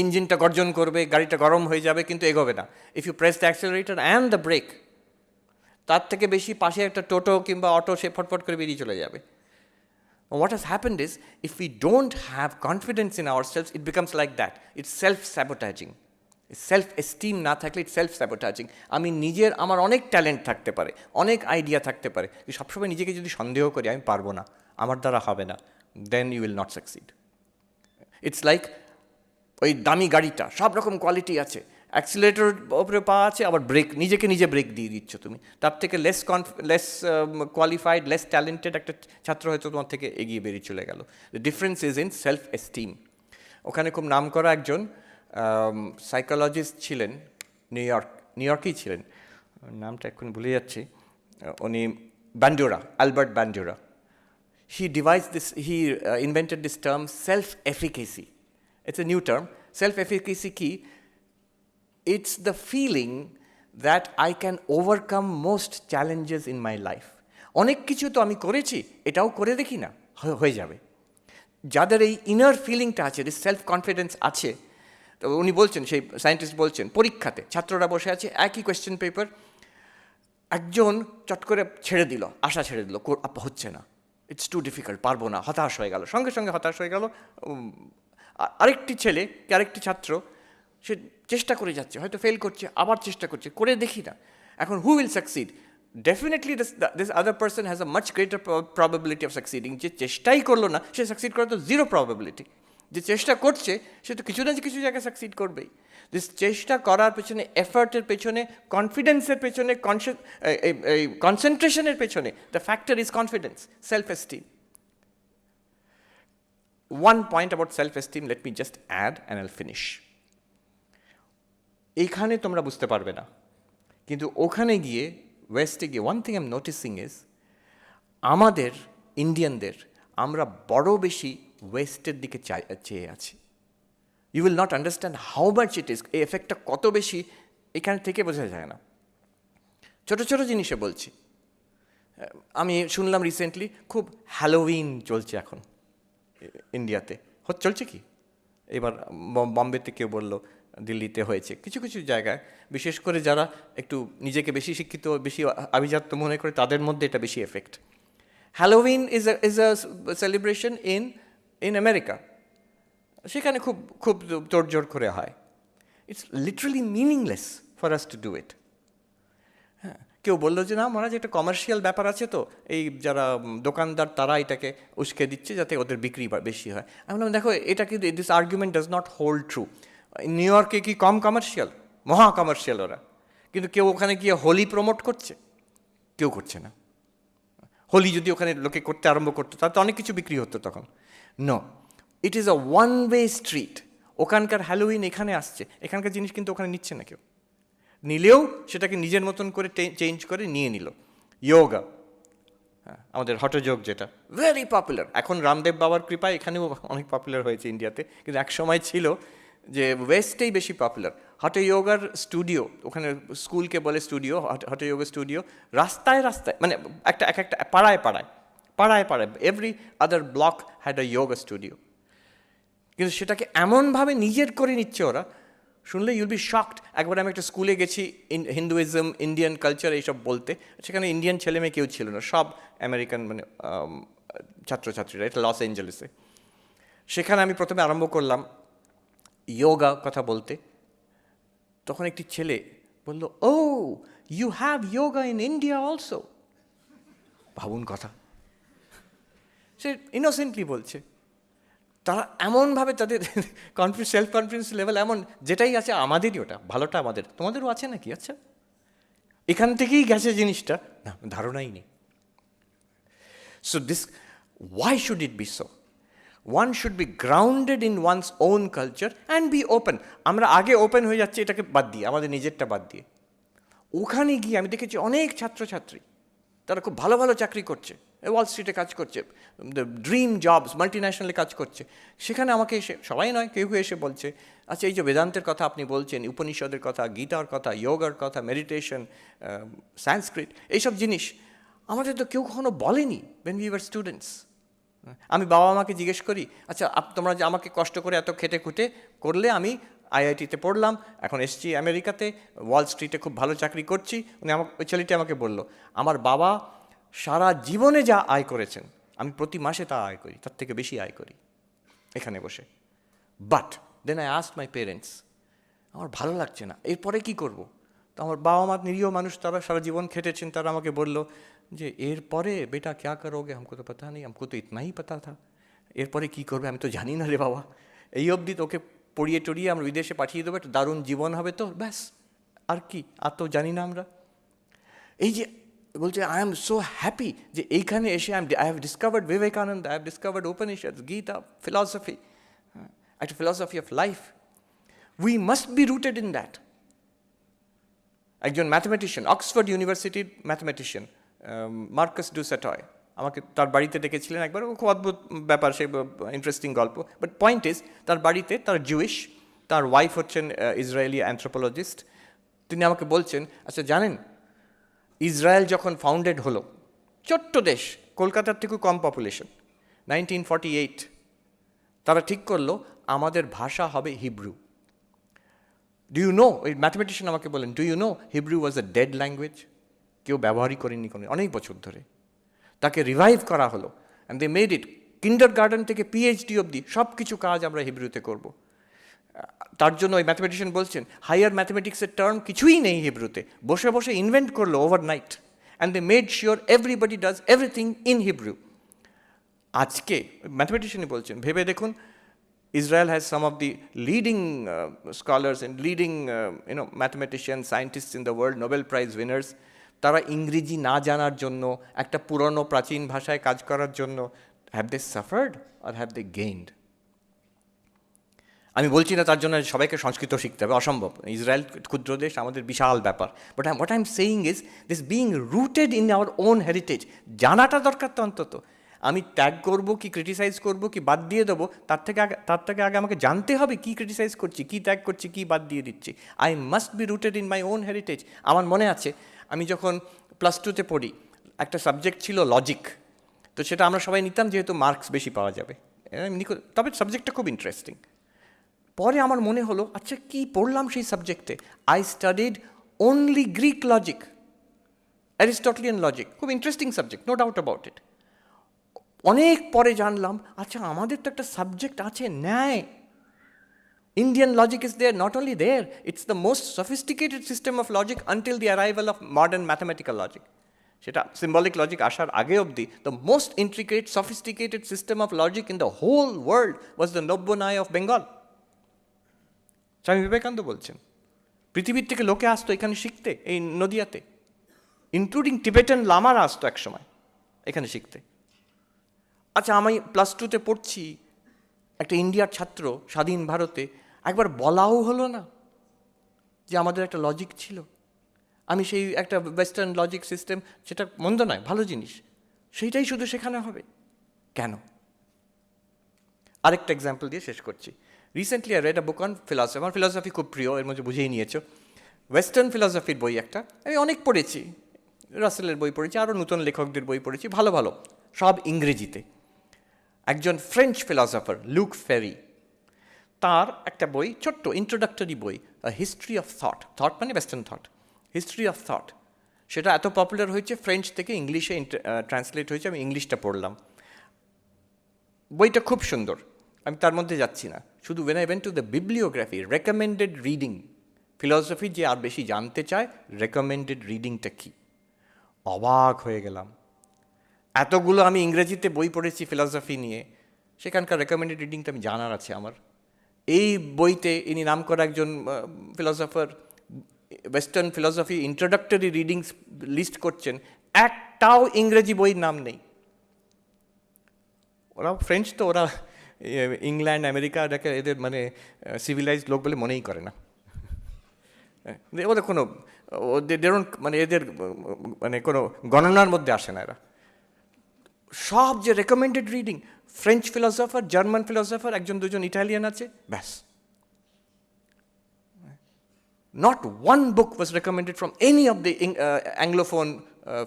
ইঞ্জিনটা গর্জন করবে, গাড়িটা গরম হয়ে যাবে, কিন্তু এগোবে না। If you press the accelerator and the brake, তার থেকে বেশি পাশে একটা টোটো কিংবা অটো সে ফটফট করে বেরিয়ে চলে যাবে। What has happened is, if we don't have confidence in ourselves, it becomes like that. It's self-sabotaging. Self esteem না থাকলে ইট সেলফ স্যাবোটাজিং। আমি নিজের, আমার অনেক ট্যালেন্ট থাকতে পারে, অনেক আইডিয়া থাকতে পারে, সবসময় নিজেকে যদি সন্দেহ করি আমি পারবো না, আমার দ্বারা হবে না, then you will not succeed. It's like ওই দামি গাড়িটা, সব রকম কোয়ালিটি আছে, অ্যাক্সিলারেটর ওপরে পা আছে, আবার ব্রেক, নিজেকে নিজে ব্রেক দিয়ে দিচ্ছ তুমি, তার থেকে লেস কোয়ালিফাইড, লেস ট্যালেন্টেড একটা ছাত্র হয়তো তোমার থেকে এগিয়ে বেরিয়ে চলে গেল। The difference is in self esteem. ওখানে খুব নাম করা একজন সাইকোলজিস্ট ছিলেন, নিউ ইয়র্কেই ছিলেন, নামটা এখন ভুলে যাচ্ছি, উনি Bandura, Albert Bandura. He invented this term self efficacy. It's a new term. Self efficacy কি? It's the feeling that I can overcome most challenges in my life. অনেক কিছু তো আমি করেছি, এটাও করে দেখি না, হয়ে যাবে। যাদের এই ইনার ফিলিংটা আছে, সেলফ কনফিডেন্স আছে, তো উনি বলছেন, সেই সায়েন্টিস্ট বলছেন, পরীক্ষাতে ছাত্ররা বসে আছে, একই কোয়েশ্চেন পেপার, একজন চট করে ছেড়ে দিল, আশা ছেড়ে দিল, হচ্ছে না, ইটস টু ডিফিকাল্ট, পারবো না, হতাশ হয়ে গেল, সঙ্গে সঙ্গে হতাশ হয়ে গেল। আরেকটি ছেলে, আরেকটি ছাত্র, সে চেষ্টা করে যাচ্ছে, হয়তো ফেল করছে, আবার চেষ্টা করছে, করে দেখি না। এখন who will succeed? Definitely this other person has a much greater probability of সাকসিডিং। যে চেষ্টাই করলো না, সে সাকসিড করার তো জিরো প্রবাবিলিটি। যে চেষ্টা করছে সে তো কিছু না কিছু জায়গায় সাকসিড করবেই। চেষ্টা করার পেছনে, এফার্টের পেছনে, কনফিডেন্সের পেছনে, কনসেন্ট্রেশনের পেছনে the factor is confidence, self esteem. One point about self-esteem, let me just add and I'll finish. এইখানে তোমরা বুঝতে পারবে না, কিন্তু ওখানে গিয়ে, ওয়েস্টে গিয়ে, one thing I'm noticing is আমাদের ইন্ডিয়ানদের আমরা বড় বেশি ওয়েস্টের দিকে চেয়ে আছি। You will not understand how much it is. এই এফেক্টটা কত বেশি এখান থেকে বোঝা যায় না। ছোটো ছোটো জিনিসে বলছি, আমি শুনলাম রিসেন্টলি খুব হ্যালোউইন চলছে এখন ইন্ডিয়াতে। চলছে কি এবার বম্বেতে কেউ বললো, দিল্লিতে হয়েছে, কিছু কিছু জায়গায়, বিশেষ করে যারা একটু নিজেকে বেশি শিক্ষিত, বেশি আভিজাত্য মনে করে তাদের মধ্যে এটা বেশি effect. Halloween is a celebration in America, সেখানে খুব খুব তোড়জোড় করে হয়। It's literally meaningless for us to do it. হ্যাঁ, কেউ বললো যে না মহারাজ একটা কমার্শিয়াল ব্যাপার আছে, তো এই যারা দোকানদার তারা এটাকে উস্কে দিচ্ছে যাতে ওদের বিক্রি বেশি হয়। আমি বললাম দেখো এটা কিন্তু this argument does not hold true. New ইয়র্কে কি কম কমার্শিয়াল? মহা কমার্শিয়াল ওরা। কিন্তু কেউ ওখানে গিয়ে হোলি প্রমোট করছে? কেউ করছে না। হোলি যদি ওখানে লোকে করতে আরম্ভ করতো তাহলে তো অনেক কিছু বিক্রি হতো তখন। No, it is a one way street. ওখানকার হ্যালোউইন এখানে আসছে, এখানকার জিনিস কিন্তু ওখানে নিচ্ছে না কেউ। নিলেও সেটাকে নিজের মতন করে চেঞ্জ করে নিয়ে নিল। যোগা, হ্যাঁ, আমাদের হঠযোগ যেটা ভেরি পপুলার, এখন রামদেব বাবার কৃপায় এখানেও অনেক পপুলার হয়েছে ইন্ডিয়াতে, কিন্তু এক সময় ছিল যে ওয়েস্টেই বেশি পপুলার। হঠযোগার স্টুডিও, ওখানে স্কুলকে বলে স্টুডিও, হঠযোগা স্টুডিও রাস্তায় রাস্তায়, মানে একটা এক একটা পাড়ায় পাড়ায় পাড়ায় পাড়ায়, every other block had a yoga studio. কিন্তু সেটাকে এমনভাবে নিজের করে নিচ্ছে ওরা, শুনলে ইউল বি শকড। একবার আমি একটা স্কুলে গেছি, হিন্দুইজম, ইন্ডিয়ান কালচার এইসব বলতে, সেখানে ইন্ডিয়ান ছেলে মেয়ে কেউ ছিল না, সব আমেরিকান মানে ছাত্রছাত্রীরা। এটা লস অ্যাঞ্জেলেসে। সেখানে আমি প্রথমে আরম্ভ করলাম যোগা কথা বলতে, তখন একটি ছেলে বলল, oh you have yoga in India also. ভাবুন কথা, সে ইনোসেন্টলি বলছে। তারা এমনভাবে তাদের সেলফ কনফিডেন্স লেভেল এমন, যেটাই আছে আমাদেরই, ওটা ভালোটা আমাদের, তোমাদেরও আছে নাকি? আচ্ছা, এখান থেকেই গেছে জিনিসটা, না ধারণাই নেই। So this, why should it be so? One should be grounded in one's own culture and be open. আমরা আগে ওপেন হয়ে যাচ্ছি এটাকে বাদ দিয়ে, আমাদের নিজেরটা বাদ দিয়ে। ওখানে গিয়ে আমি দেখেছি অনেক ছাত্রছাত্রী তারা খুব ভালো ভালো চাকরি করছে, ওয়াল স্ট্রিটে কাজ করছে, ড্রিম জবস, মাল্টিন্যাশনালে কাজ করছে। সেখানে আমাকে এসে, সবাই নয়, কেউ কেউ এসে বলছে, আচ্ছা এই যে বেদান্তের কথা আপনি বলছেন, উপনিষদের কথা, গীতার কথা, যোগার কথা, মেডিটেশন, সংস্কৃত, এইসব জিনিস আমাদের তো কেউ কখনো বলেনি when we were স্টুডেন্টস। আমি বাবা মাকে জিজ্ঞেস করি, আচ্ছা তোমরা যে আমাকে কষ্ট করে এত খেটে খুঁটে করলে, আমি আইআইটিতে পড়লাম, এখন এসছি আমেরিকাতে, ওয়াল স্ট্রিটে খুব ভালো চাকরি করছি। ওই ছেলেটি আমাকে বলল, আমার বাবা সারা জীবনে যা আয় করেছেন আমি প্রতি মাসে তা আয় করি, তার থেকে বেশি আয় করি এখানে বসে। But then I asked my parents, আমার ভালো লাগছে না, এরপরে কি করব? তো আমার বাবা মা নিরীহ মানুষ, তারা সারা জীবন খেটেছেন, তারা আমাকে বলল যে এরপরে বেটা ক্যা করোগে, हमको তো পতা নেই, हमको তো ইতনা হি পতা থা। এরপরে কী করবে আমি তো জানি না রে বাবা, এই অবধি তোকে পড়িয়ে টড়িয়ে আমরা বিদেশে পাঠিয়ে দেবো, একটা দারুণ জীবন হবে তো ব্যাস, আর কি, আর তো জানি না আমরা। এই যে বলছে, আই এম সো হ্যাপি যে এইখানে এসে I have discovered Vivekananda, I have discovered Upanishad, Gita, philosophy, একটা philosophy of life. We must be rooted in that. একজন ম্যাথমেটিশিয়ান, অক্সফোর্ড ইউনিভার্সিটির ম্যাথমেটিশিয়ান, মার্কাস ডু স্যাটয়, আমাকে তার বাড়িতে ডেকেছিলেন একবার। খুব অদ্ভুত ব্যাপার, সে ইন্টারেস্টিং গল্প। বাট পয়েন্ট ইজ, তার বাড়িতে, তার জুইশ, তার ওয়াইফ হচ্ছেন ইসরায়েলি অ্যানথ্রোপোলজিস্ট। তিনি আমাকে বলছেন, আচ্ছা জানেন ইসরায়েল যখন ফাউন্ডেড হলো, ছোট্ট দেশ, কলকাতার থেকেও কম পপুলেশন, 1948, তারা ঠিক করলো আমাদের ভাষা হবে হিব্রু। ডু ইউ নো, ওই ম্যাথমেটিশিয়ান আমাকে বলেন, do you know Hebrew was a dead language, কেউ ব্যবহারই করেনি কোনো অনেক বছর ধরে। তাকে রিভাইভ করা হলো, and they made it, kinder garden থেকে পিএইচডি অবধি সব কিছু কাজ আমরা হিব্রুতে করব। তার জন্য ওই ম্যাথমেটিশিয়ান বলছেন, হায়ার ম্যাথমেটিক্সের টার্ম কিছুই নেই হিব্রুতে, বসে বসে ইনভেন্ট করলো overnight, and they made sure everybody does everything in Hebrew. আজকে ম্যাথমেটিশিয়ানই বলছেন, ভেবে দেখুন Israel has some of the leading scholars and leading mathematicians, scientists in the world, Nobel Prize winners. তারা ইংরেজি না জানার জন্য, একটা পুরনো প্রাচীন ভাষায় কাজ করার জন্য, have they suffered or have they gained? আমি বলছি না তার জন্য সবাইকে সংস্কৃত শিখতে হবে, অসম্ভব। ইসরায়েল ক্ষুদ্র দেশ, আমাদের বিশাল ব্যাপার। But what I am saying is this being rooted in our own heritage, জানাটা দরকার তো অন্তত। আমি ট্যাগ করব কি ক্রিটিসাইজ করব কি বাদ দিয়ে দেবো, তার থেকে আগে আমাকে জানতে হবে কী ক্রিটিসাইজ করছি, কী ট্যাগ করছি, কী বাদ দিয়ে দিচ্ছি। I must be rooted in my own heritage. আমার মনে আছে আমি যখন +2-তে পড়ি, একটা সাবজেক্ট ছিল লজিক। তো সেটা আমরা সবাই নিতাম যেহেতু মার্কস বেশি পাওয়া যাবে, তবে সাবজেক্টটা খুব ইন্টারেস্টিং। পরে আমার মনে হলো, আচ্ছা কী পড়লাম সেই সাবজেক্টে? I studied only Greek logic, Aristotelian logic. খুব interesting subject, no doubt about it. অনেক পরে জানলাম, আচ্ছা আমাদের তো একটা সাবজেক্ট আছে ন্যায়। Indian logic is there, not only there, it's the most sophisticated system of logic until the arrival of modern mathematical logic. সেটা symbolic logic আসার আগে অবধি the most intricate, sophisticated system of logic in the whole world was the Nobbonai of Bengal. Swami Vivekananda বলছেন, পৃথিবীর থেকে লোকে আসতো এখানে শিখতে, এই নদিয়াতে, ইনক্লুডিং টিবেটান লামারা আসতো একসময় এখানে শিখতে। আচ্ছা আমি +2-তে পড়ছি, একটা ইন্ডিয়ার ছাত্র, স্বাধীন ভারতে, একবার বলাও হলো না যে আমাদের একটা লজিক ছিল। আমি সেই একটা ওয়েস্টার্ন লজিক সিস্টেম, সেটা মন্দ নয়, ভালো জিনিস, সেইটাই শুধু শেখানো হবে কেন? আরেকটা এক্সাম্পল দিয়ে শেষ করছি। Recently I red a book on philosophy. আমার ফিলসফি খুব প্রিয়, এর মধ্যে বুঝেই নিয়েছো। ওয়েস্টার্ন ফিলসফির বই একটা, আমি অনেক পড়েছি, রাসেলের বই পড়েছি, আরও নতুন লেখকদের বই পড়েছি, ভালো ভালো, সব ইংরেজিতে। একজন ফ্রেঞ্চ ফিলসফার লুক ফেরি, তার একটা বই, ছোট্ট ইন্ট্রোডাক্টরি বই, হিস্ট্রি অফ থট। থট মানে western thought, history of thought. সেটা এত পপুলার হয়েছে, ফ্রেঞ্চ থেকে ইংলিশে ট্রান্সলেট হয়েছে, আমি ইংলিশটা পড়লাম। বইটা খুব সুন্দর, আমি তার মধ্যে যাচ্ছি না। শুধু when I went to the bibliography, recommended reading, philosophy যে আর বেশি জানতে চায়, রেকমেন্ডেড রিডিংটা কী, অবাক হয়ে গেলাম। এতগুলো আমি ইংরেজিতে বই পড়েছি ফিলসফি নিয়ে, সেখানকার রেকমেন্ডেড রিডিংটা আমি জানার আছে আমার। এই বইতে ইনি নাম করা একজন philosopher western philosophy introductory readings list করছেন, একটাও ইংরেজি বইয়ের নাম নেই। ওরা ফ্রেঞ্চ তো, ওরা ইংল্যান্ড আমেরিকা এটাকে এদের মানে সিভিলাইজড লোক বলে মনেই করে না। ওদের কোনো মানে এদের মানে কোনো গণনার মধ্যে আসে না এরা। সব যে recommended reading, French philosopher, German philosopher, একজন দুজন ইটালিয়ান আছে, ব্যাস। Not one book was recommended from any of the Anglophone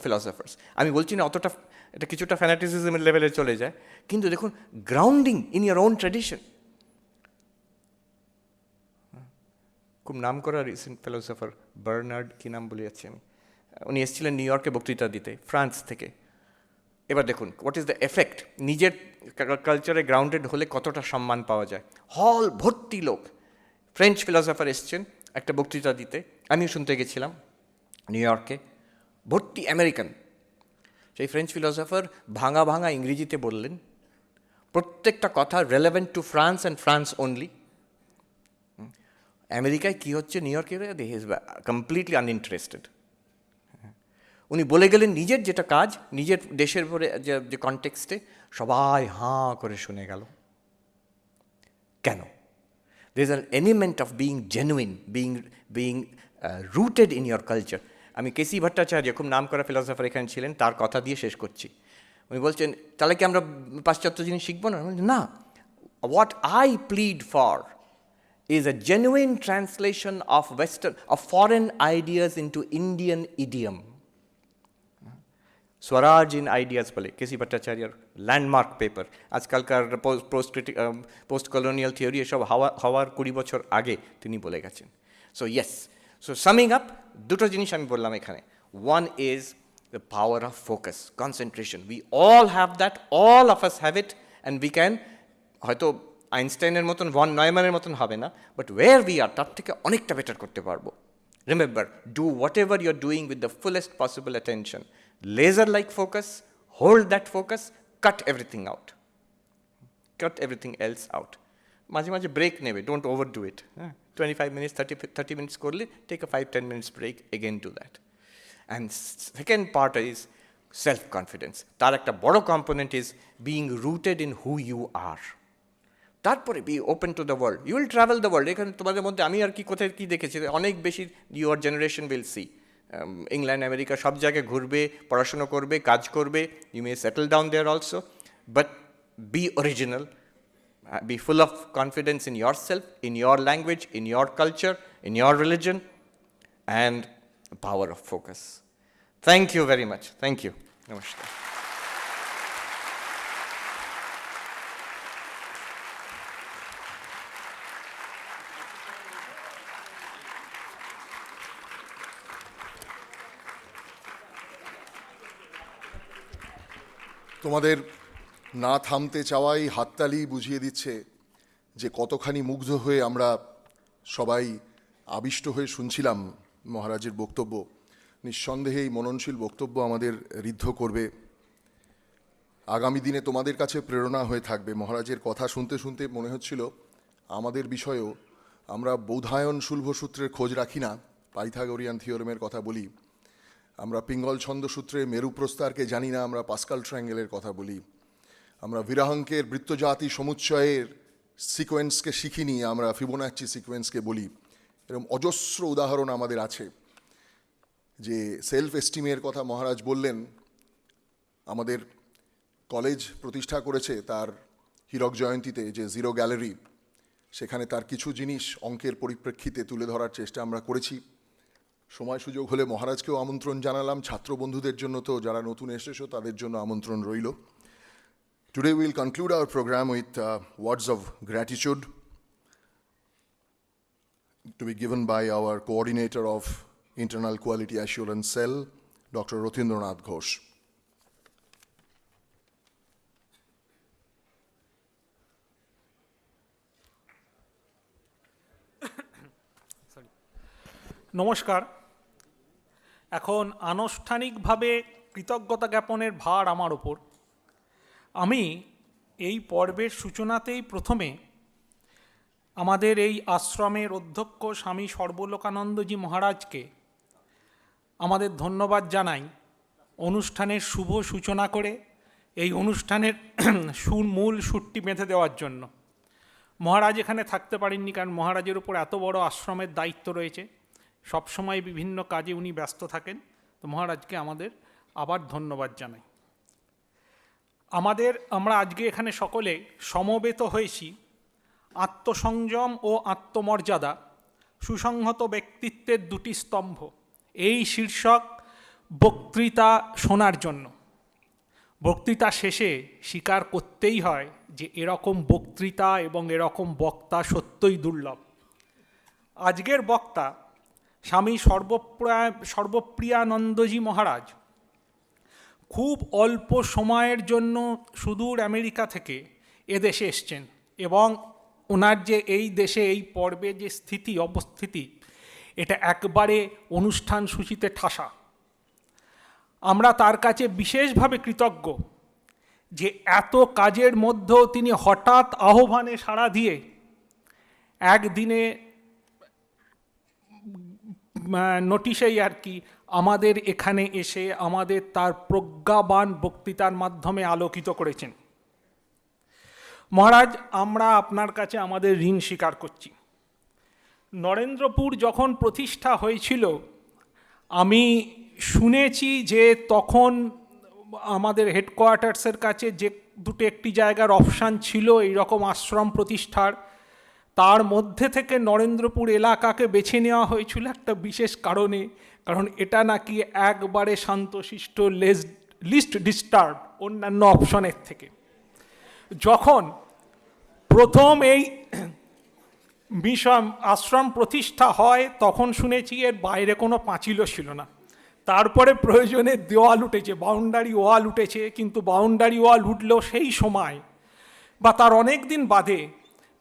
philosophers. আমি বলছি না অতটা, এটা কিছুটা ফ্যানাটিসিজমের লেভেলে চলে যায়, কিন্তু দেখুন grounding in your own tradition. খুব নাম করা রিসেন্ট ফিলসফার বার্নার্ড, কী নাম বলে যাচ্ছি আমি, উনি এসেছিলেন নিউ ইয়র্কে বক্তৃতা দিতে, ফ্রান্স থেকে। এবার দেখুন হোয়াট ইজ দ্য এফেক্ট, নিজের কালচারে গ্রাউন্ডেড হলে কতটা সম্মান পাওয়া যায়। হল ভর্তি লোক, ফ্রেঞ্চ ফিলসফার এসছেন একটা বক্তৃতা দিতে, আমিও শুনতে গেছিলাম নিউ ইয়র্কে, ভর্তি আমেরিকান। সেই ফ্রেঞ্চ ফিলসফার ভাঙা ভাঙা ইংরেজিতে বললেন, প্রত্যেকটা কথা relevant two France and France only. আমেরিকায় কী হচ্ছে নিউ ইয়র্কে, দে ইজ কমপ্লিটলি আনইন্টারেস্টেড। উনি বলে গেলেন নিজের যেটা কাজ, নিজের দেশের পরে যে কনটেক্সটে, সবাই হাঁ করে শুনে গেল। কেন? There is an element of being genuine, being rooted in your culture. আমি কেসি ভট্টাচার্য, খুব নাম করা ফিলসফার এখানে ছিলেন, তার কথা দিয়ে শেষ করছি। উনি বলছেন, তাহলে কি আমরা পাশ্চাত্য জিনিস শিখবো না? না, what I plead for is a genuine translation of foreign ideas into Indian idiom. Swaraj in Ideas বলে কেসি ভট্টাচার্যর ল্যান্ডমার্ক পেপার। আজকালকার পোস্ট কলোনিয়াল থিওরি এসব হওয়ার 20 বছর আগে তিনি বলে গেছেন। So yes, so summing up, দুটো জিনিস আমি বললাম এখানে। One is the power of focus, concentration. We all have that, all of us have it, and we can, হয়তো আইনস্টাইনের মতন, ভন নয়ম্যানের মতন হবে না, বাট ওয়ের উই আর তার থেকে অনেকটা বেটার করতে পারবো। Remember, do whatever you are doing with the fullest possible attention, laser-like focus, hold that focus, cut everything out, cut everything else out. মাঝে মাঝে ব্রেক নেবে, ডোন্ট ওভারডু ইট, হ্যাঁ, 25 minutes 30 minutes করলে take a 5-10 minutes break, again do that. And second part is self confidence. তার একটা বড় component is being rooted in who you are. তারপরে be open to the world, you will travel the world. এখানে তোমাদের মধ্যে আমি আর কি কোথায় কী দেখেছি, অনেক বেশি your generation will see England America সব জায়গায় ঘুরবে, পড়াশুনো করবে, কাজ করবে, you may settle down there also, but be original, be full of confidence in yourself, in your language, in your culture, in your religion, and the power of focus. Thank you very much. Thank you. Namaskar. তোমাদের না থামতে চাওয়াই হাততালি বুঝিয়ে দিচ্ছে যে কতখানি মুগ্ধ হয়ে আমরা সবাই আবিষ্ট হয়ে শুনছিলাম মহারাজের বক্তব্য। নিঃসন্দেহে এই মননশীল বক্তব্য আমাদের ঋদ্ধ করবে, আগামী দিনে তোমাদের কাছে প্রেরণা হয়ে থাকবে। মহারাজের কথা শুনতে শুনতে মনে হচ্ছিল আমাদের বিষয়েও আমরা বৌধায়ন শুল্ভসূত্রের খোঁজ রাখি না, পাইথাগোরিয়ান থিওরেমের কথা বলি, আমরা পিঙ্গল ছন্দসূত্রে মেরু প্রস্তারকে জানি না, আমরা পাস্কাল ট্রায়াঙ্গেলের কথা বলি, আমরা বিরাহঙ্কের বৃত্তজাতি সমুচ্চয়ের সিকোয়েন্সকে শিখিনি, আমরা ফিবোনাচ্চি সিকোয়েন্সকে বলি। এরকম অজস্র উদাহরণ আমাদের আছে। যে সেলফ এস্টিমের কথা মহারাজ বললেন, আমাদের কলেজ প্রতিষ্ঠা করেছে তার হীরক জয়ন্তীতে যে জিরো গ্যালারি, সেখানে তার কিছু জিনিস অঙ্কের পরিপ্রেক্ষিতে তুলে ধরার চেষ্টা আমরা করেছি। সময় সুযোগ হলে মহারাজকেও আমন্ত্রণ জানালাম, ছাত্র বন্ধুদের জন্য তো যারা নতুন এসেছো তাদের জন্য আমন্ত্রণ রইল। Today we will conclude our program with words of gratitude to be given by our coordinator of Internal Quality Assurance Cell, Dr. Rotindranath Ghosh. নমস্কার। এখন আনুষ্ঠানিকভাবে কৃতজ্ঞতা জ্ঞাপনের ভার আমার ওপর। আমি এই পর্বের সূচনাতেই প্রথমে আমাদের এই আশ্রমের অধ্যক্ষ স্বামী সর্বলোকানন্দজি মহারাজকে আমাদের ধন্যবাদ জানাই অনুষ্ঠানের শুভ সূচনা করে এই অনুষ্ঠানের মূল সুরটি বেঁধে দেওয়ার জন্য। মহারাজ এখানে থাকতে পারেননি, কারণ মহারাজের উপর এত বড় আশ্রমের দায়িত্ব রয়েছে, সবসময় বিভিন্ন কাজে উনি ব্যস্ত থাকেন। তো মহারাজকে আমাদের আবার ধন্যবাদ জানাই। আমরা আজকে এখানে সকলে সমবেত হয়েছি আত্মসংযম ও আত্মমর্যাদা, সুসংহত ব্যক্তিত্বের দুটি স্তম্ভ, এই শীর্ষক বক্তৃতা শোনার জন্য। বক্তৃতা শেষে স্বীকার করতেই হয় যে এরকম বক্তৃতা এবং এরকম বক্তা সত্যই দুর্লভ। আজকের বক্তা স্বামী সর্বপ্রিয়ানন্দজি মহারাজ খুব অল্প সময়ের জন্য সুদূর আমেরিকা থেকে এদেশে এসছেন, এবং ওনার যে এই দেশে এই পর্বে যে অবস্থিতি, এটা একবারে অনুষ্ঠান সূচিতে ঠাসা। আমরা তার কাছে বিশেষভাবে কৃতজ্ঞ যে এত কাজের মধ্যেও তিনি হঠাৎ আহ্বানে সাড়া দিয়ে একদিনে নোটিশেই আর কি আমাদের এখানে এসে আমাদের তার প্রজ্ঞাবান বক্তৃতার মাধ্যমে আলোকিত করেছেন। মহারাজ, আমরা আপনার কাছে আমাদের ঋণ স্বীকার করছি। নরেন্দ্রপুর যখন প্রতিষ্ঠা হয়েছিল, আমি শুনেছি যে তখন আমাদের হেডকোয়ার্টার্সের কাছে যে একটি জায়গার অপশান ছিল এইরকম আশ্রম প্রতিষ্ঠার, তার মধ্যে থেকে নরেন্দ্রপুর এলাকাকে বেছে নেওয়া হয়েছিল একটা বিশেষ কারণে, কারণ এটা নাকি একবারে শান্তশিষ্ট, লিস্ট ডিস্টার্ব অন্যান্য অপশনের থেকে। যখন প্রথম এই আশ্রম প্রতিষ্ঠা হয় তখন শুনেছি এর বাইরে কোনো পাঁচিলও ছিল না। তারপরে প্রয়োজনে দেওয়াল উঠেছে, বাউন্ডারি ওয়াল উঠেছে, কিন্তু বাউন্ডারি ওয়াল উঠলেও সেই সময় বা তার অনেক দিন বাদে,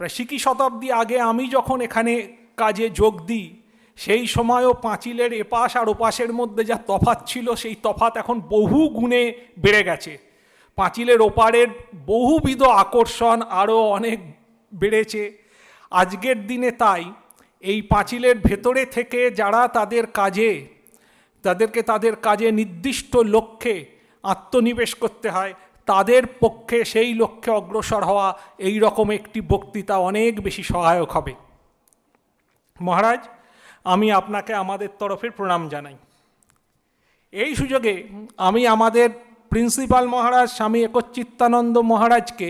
প্রায় সিকি শতাব্দী আগে আমি যখন এখানে কাজে যোগ দিই, সেই সময়ও পাঁচিলের এপাশ আর ওপাশের মধ্যে যা তফাৎ ছিল, সেই তফাৎ এখন বহু গুণে বেড়ে গেছে। পাঁচিলের ওপারের বহুবিধ আকর্ষণ আরও অনেক বেড়েছে। আজকের দিনে তাই এই পাঁচিলের ভেতরে থেকে যারা তাদেরকে তাদের কাজে নির্দিষ্ট লক্ষ্যে আত্মনিবেশ করতে হয়, তাদের পক্ষে সেই লক্ষ্যে অগ্রসর হওয়া এই রকম একটি বক্তৃতা অনেক বেশি সহায়ক হবে। মহারাজ, আমি আপনাকে আমাদের তরফে প্রণাম জানাই। এই সুযোগে আমি আমাদের প্রিন্সিপাল মহারাজ স্বামী একচ্চিত্তানন্দ মহারাজকে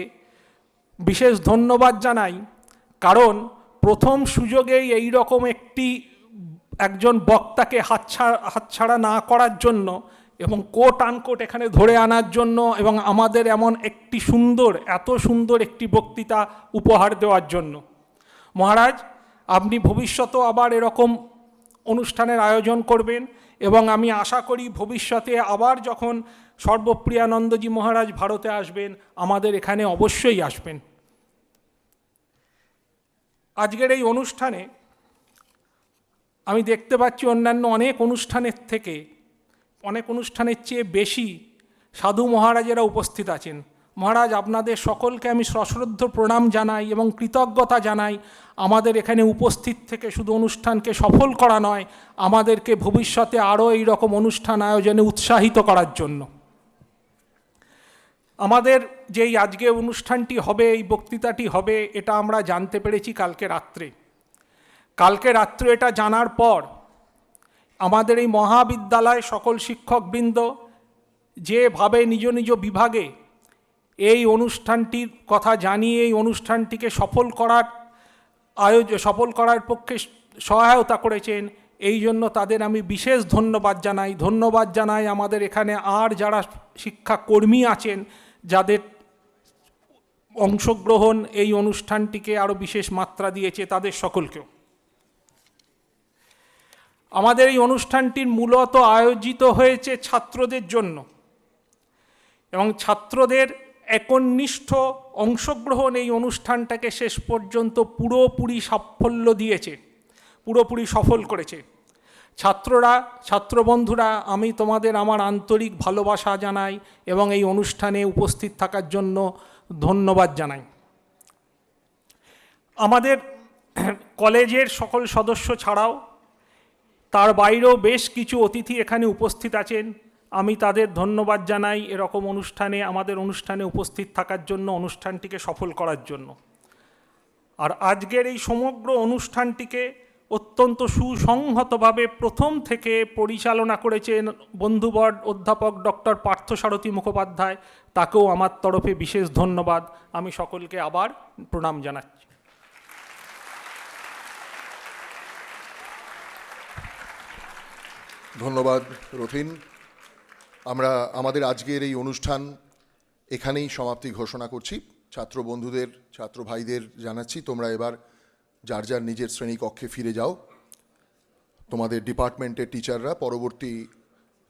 বিশেষ ধন্যবাদ জানাই, কারণ প্রথম সুযোগেই এই রকম একজন বক্তাকে হাতছাড়া না করার জন্য এবং কোট আনকোট এখানে ধরে আনার জন্য এবং আমাদের এমন এত সুন্দর একটি বক্তৃতা উপহার দেওয়ার জন্য। মহারাজ, আপনি ভবিষ্যতেও আবার এরকম অনুষ্ঠানের আয়োজন করবেন এবং আমি আশা করি ভবিষ্যতে আবার যখন সর্বপ্রিয়ানন্দজি মহারাজ ভারতে আসবেন, আমাদের এখানে অবশ্যই আসবেন। আজকের এই অনুষ্ঠানে আমি দেখতে পাচ্ছি অন্যান্য অনেক অনুষ্ঠানের চেয়ে বেশি সাধু মহারাজেরা উপস্থিত আছেন। মহারাজ, আপনাদের সকলকে আমি সশ্রদ্ধ প্রণাম জানাই এবং কৃতজ্ঞতা জানাই আমাদের এখানে উপস্থিত থেকে শুধু অনুষ্ঠানকে সফল করা নয়, আমাদেরকে ভবিষ্যতে আরও এই রকম অনুষ্ঠান আয়োজনে উৎসাহিত করার জন্য। আমাদের যেই আজকে অনুষ্ঠানটি হবে, এই বক্তৃতাটি হবে, এটা আমরা জানতে পেরেছি কালকে রাত্রে এটা জানার পর আমাদের এই মহাবিদ্যালয় সকল শিক্ষকবৃন্দ যেভাবে নিজ নিজ বিভাগে এই অনুষ্ঠানটির কথা জানিয়ে এই অনুষ্ঠানটিকে সফল করার পক্ষে সহায়তা করেছেন, এই জন্য তাদের আমি বিশেষ ধন্যবাদ জানাই আমাদের এখানে আর যারা শিক্ষাকর্মী আছেন, যাদের অংশগ্রহণ এই অনুষ্ঠানটিকে আরও বিশেষ মাত্রা দিয়েছে, তাদের সকলকেও। আমাদের এই অনুষ্ঠানটির মূলত আয়োজিত হয়েছে ছাত্রদের জন্য এবং ছাত্রদের একনিষ্ঠ অংশগ্রহণ এই অনুষ্ঠানটাকে শেষ পর্যন্ত পুরোপুরি সাফল্য দিয়েছে, পুরোপুরি সফল করেছে। ছাত্রবন্ধুরা, আমি তোমাদের আমার আন্তরিক ভালোবাসা জানাই এবং এই অনুষ্ঠানে উপস্থিত থাকার জন্য ধন্যবাদ জানাই। আমাদের কলেজের সকল সদস্য ছাড়াও তার বাইরেও বেশ কিছু অতিথি এখানে উপস্থিত আছেন, আমি তাদের ধন্যবাদ জানাই এরকম আমাদের অনুষ্ঠানে উপস্থিত থাকার জন্য, অনুষ্ঠানটিকে সফল করার জন্য। আর আজকের এই সমগ্র অনুষ্ঠানটিকে অত্যন্ত সুসংহতভাবে প্রথম থেকে পরিচালনা করেছেন বন্ধুবর অধ্যাপক ডক্টর পার্থসারথী মুখোপাধ্যায়, তাকেও আমার তরফে বিশেষ ধন্যবাদ। আমি সকলকে আবার প্রণাম জানাচ্ছি। ধন্যবাদ রথিন। আমরা আমাদের আজকের এই অনুষ্ঠান এখানেই সমাপ্তি ঘোষণা করছি। ছাত্র বন্ধুদের, ছাত্র ভাইদের জানাচ্ছি, তোমরা এবার যার যার নিজের শ্রেণীকক্ষে ফিরে যাও। তোমাদের ডিপার্টমেন্টের টিচাররা পরবর্তী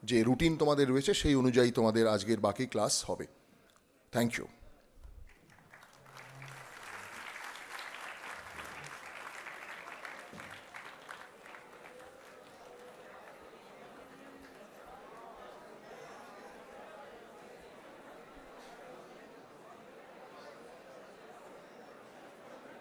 যে রুটিন তোমাদের রয়েছে সেই অনুযায়ী তোমাদের আজকের বাকি ক্লাস হবে। Thank you.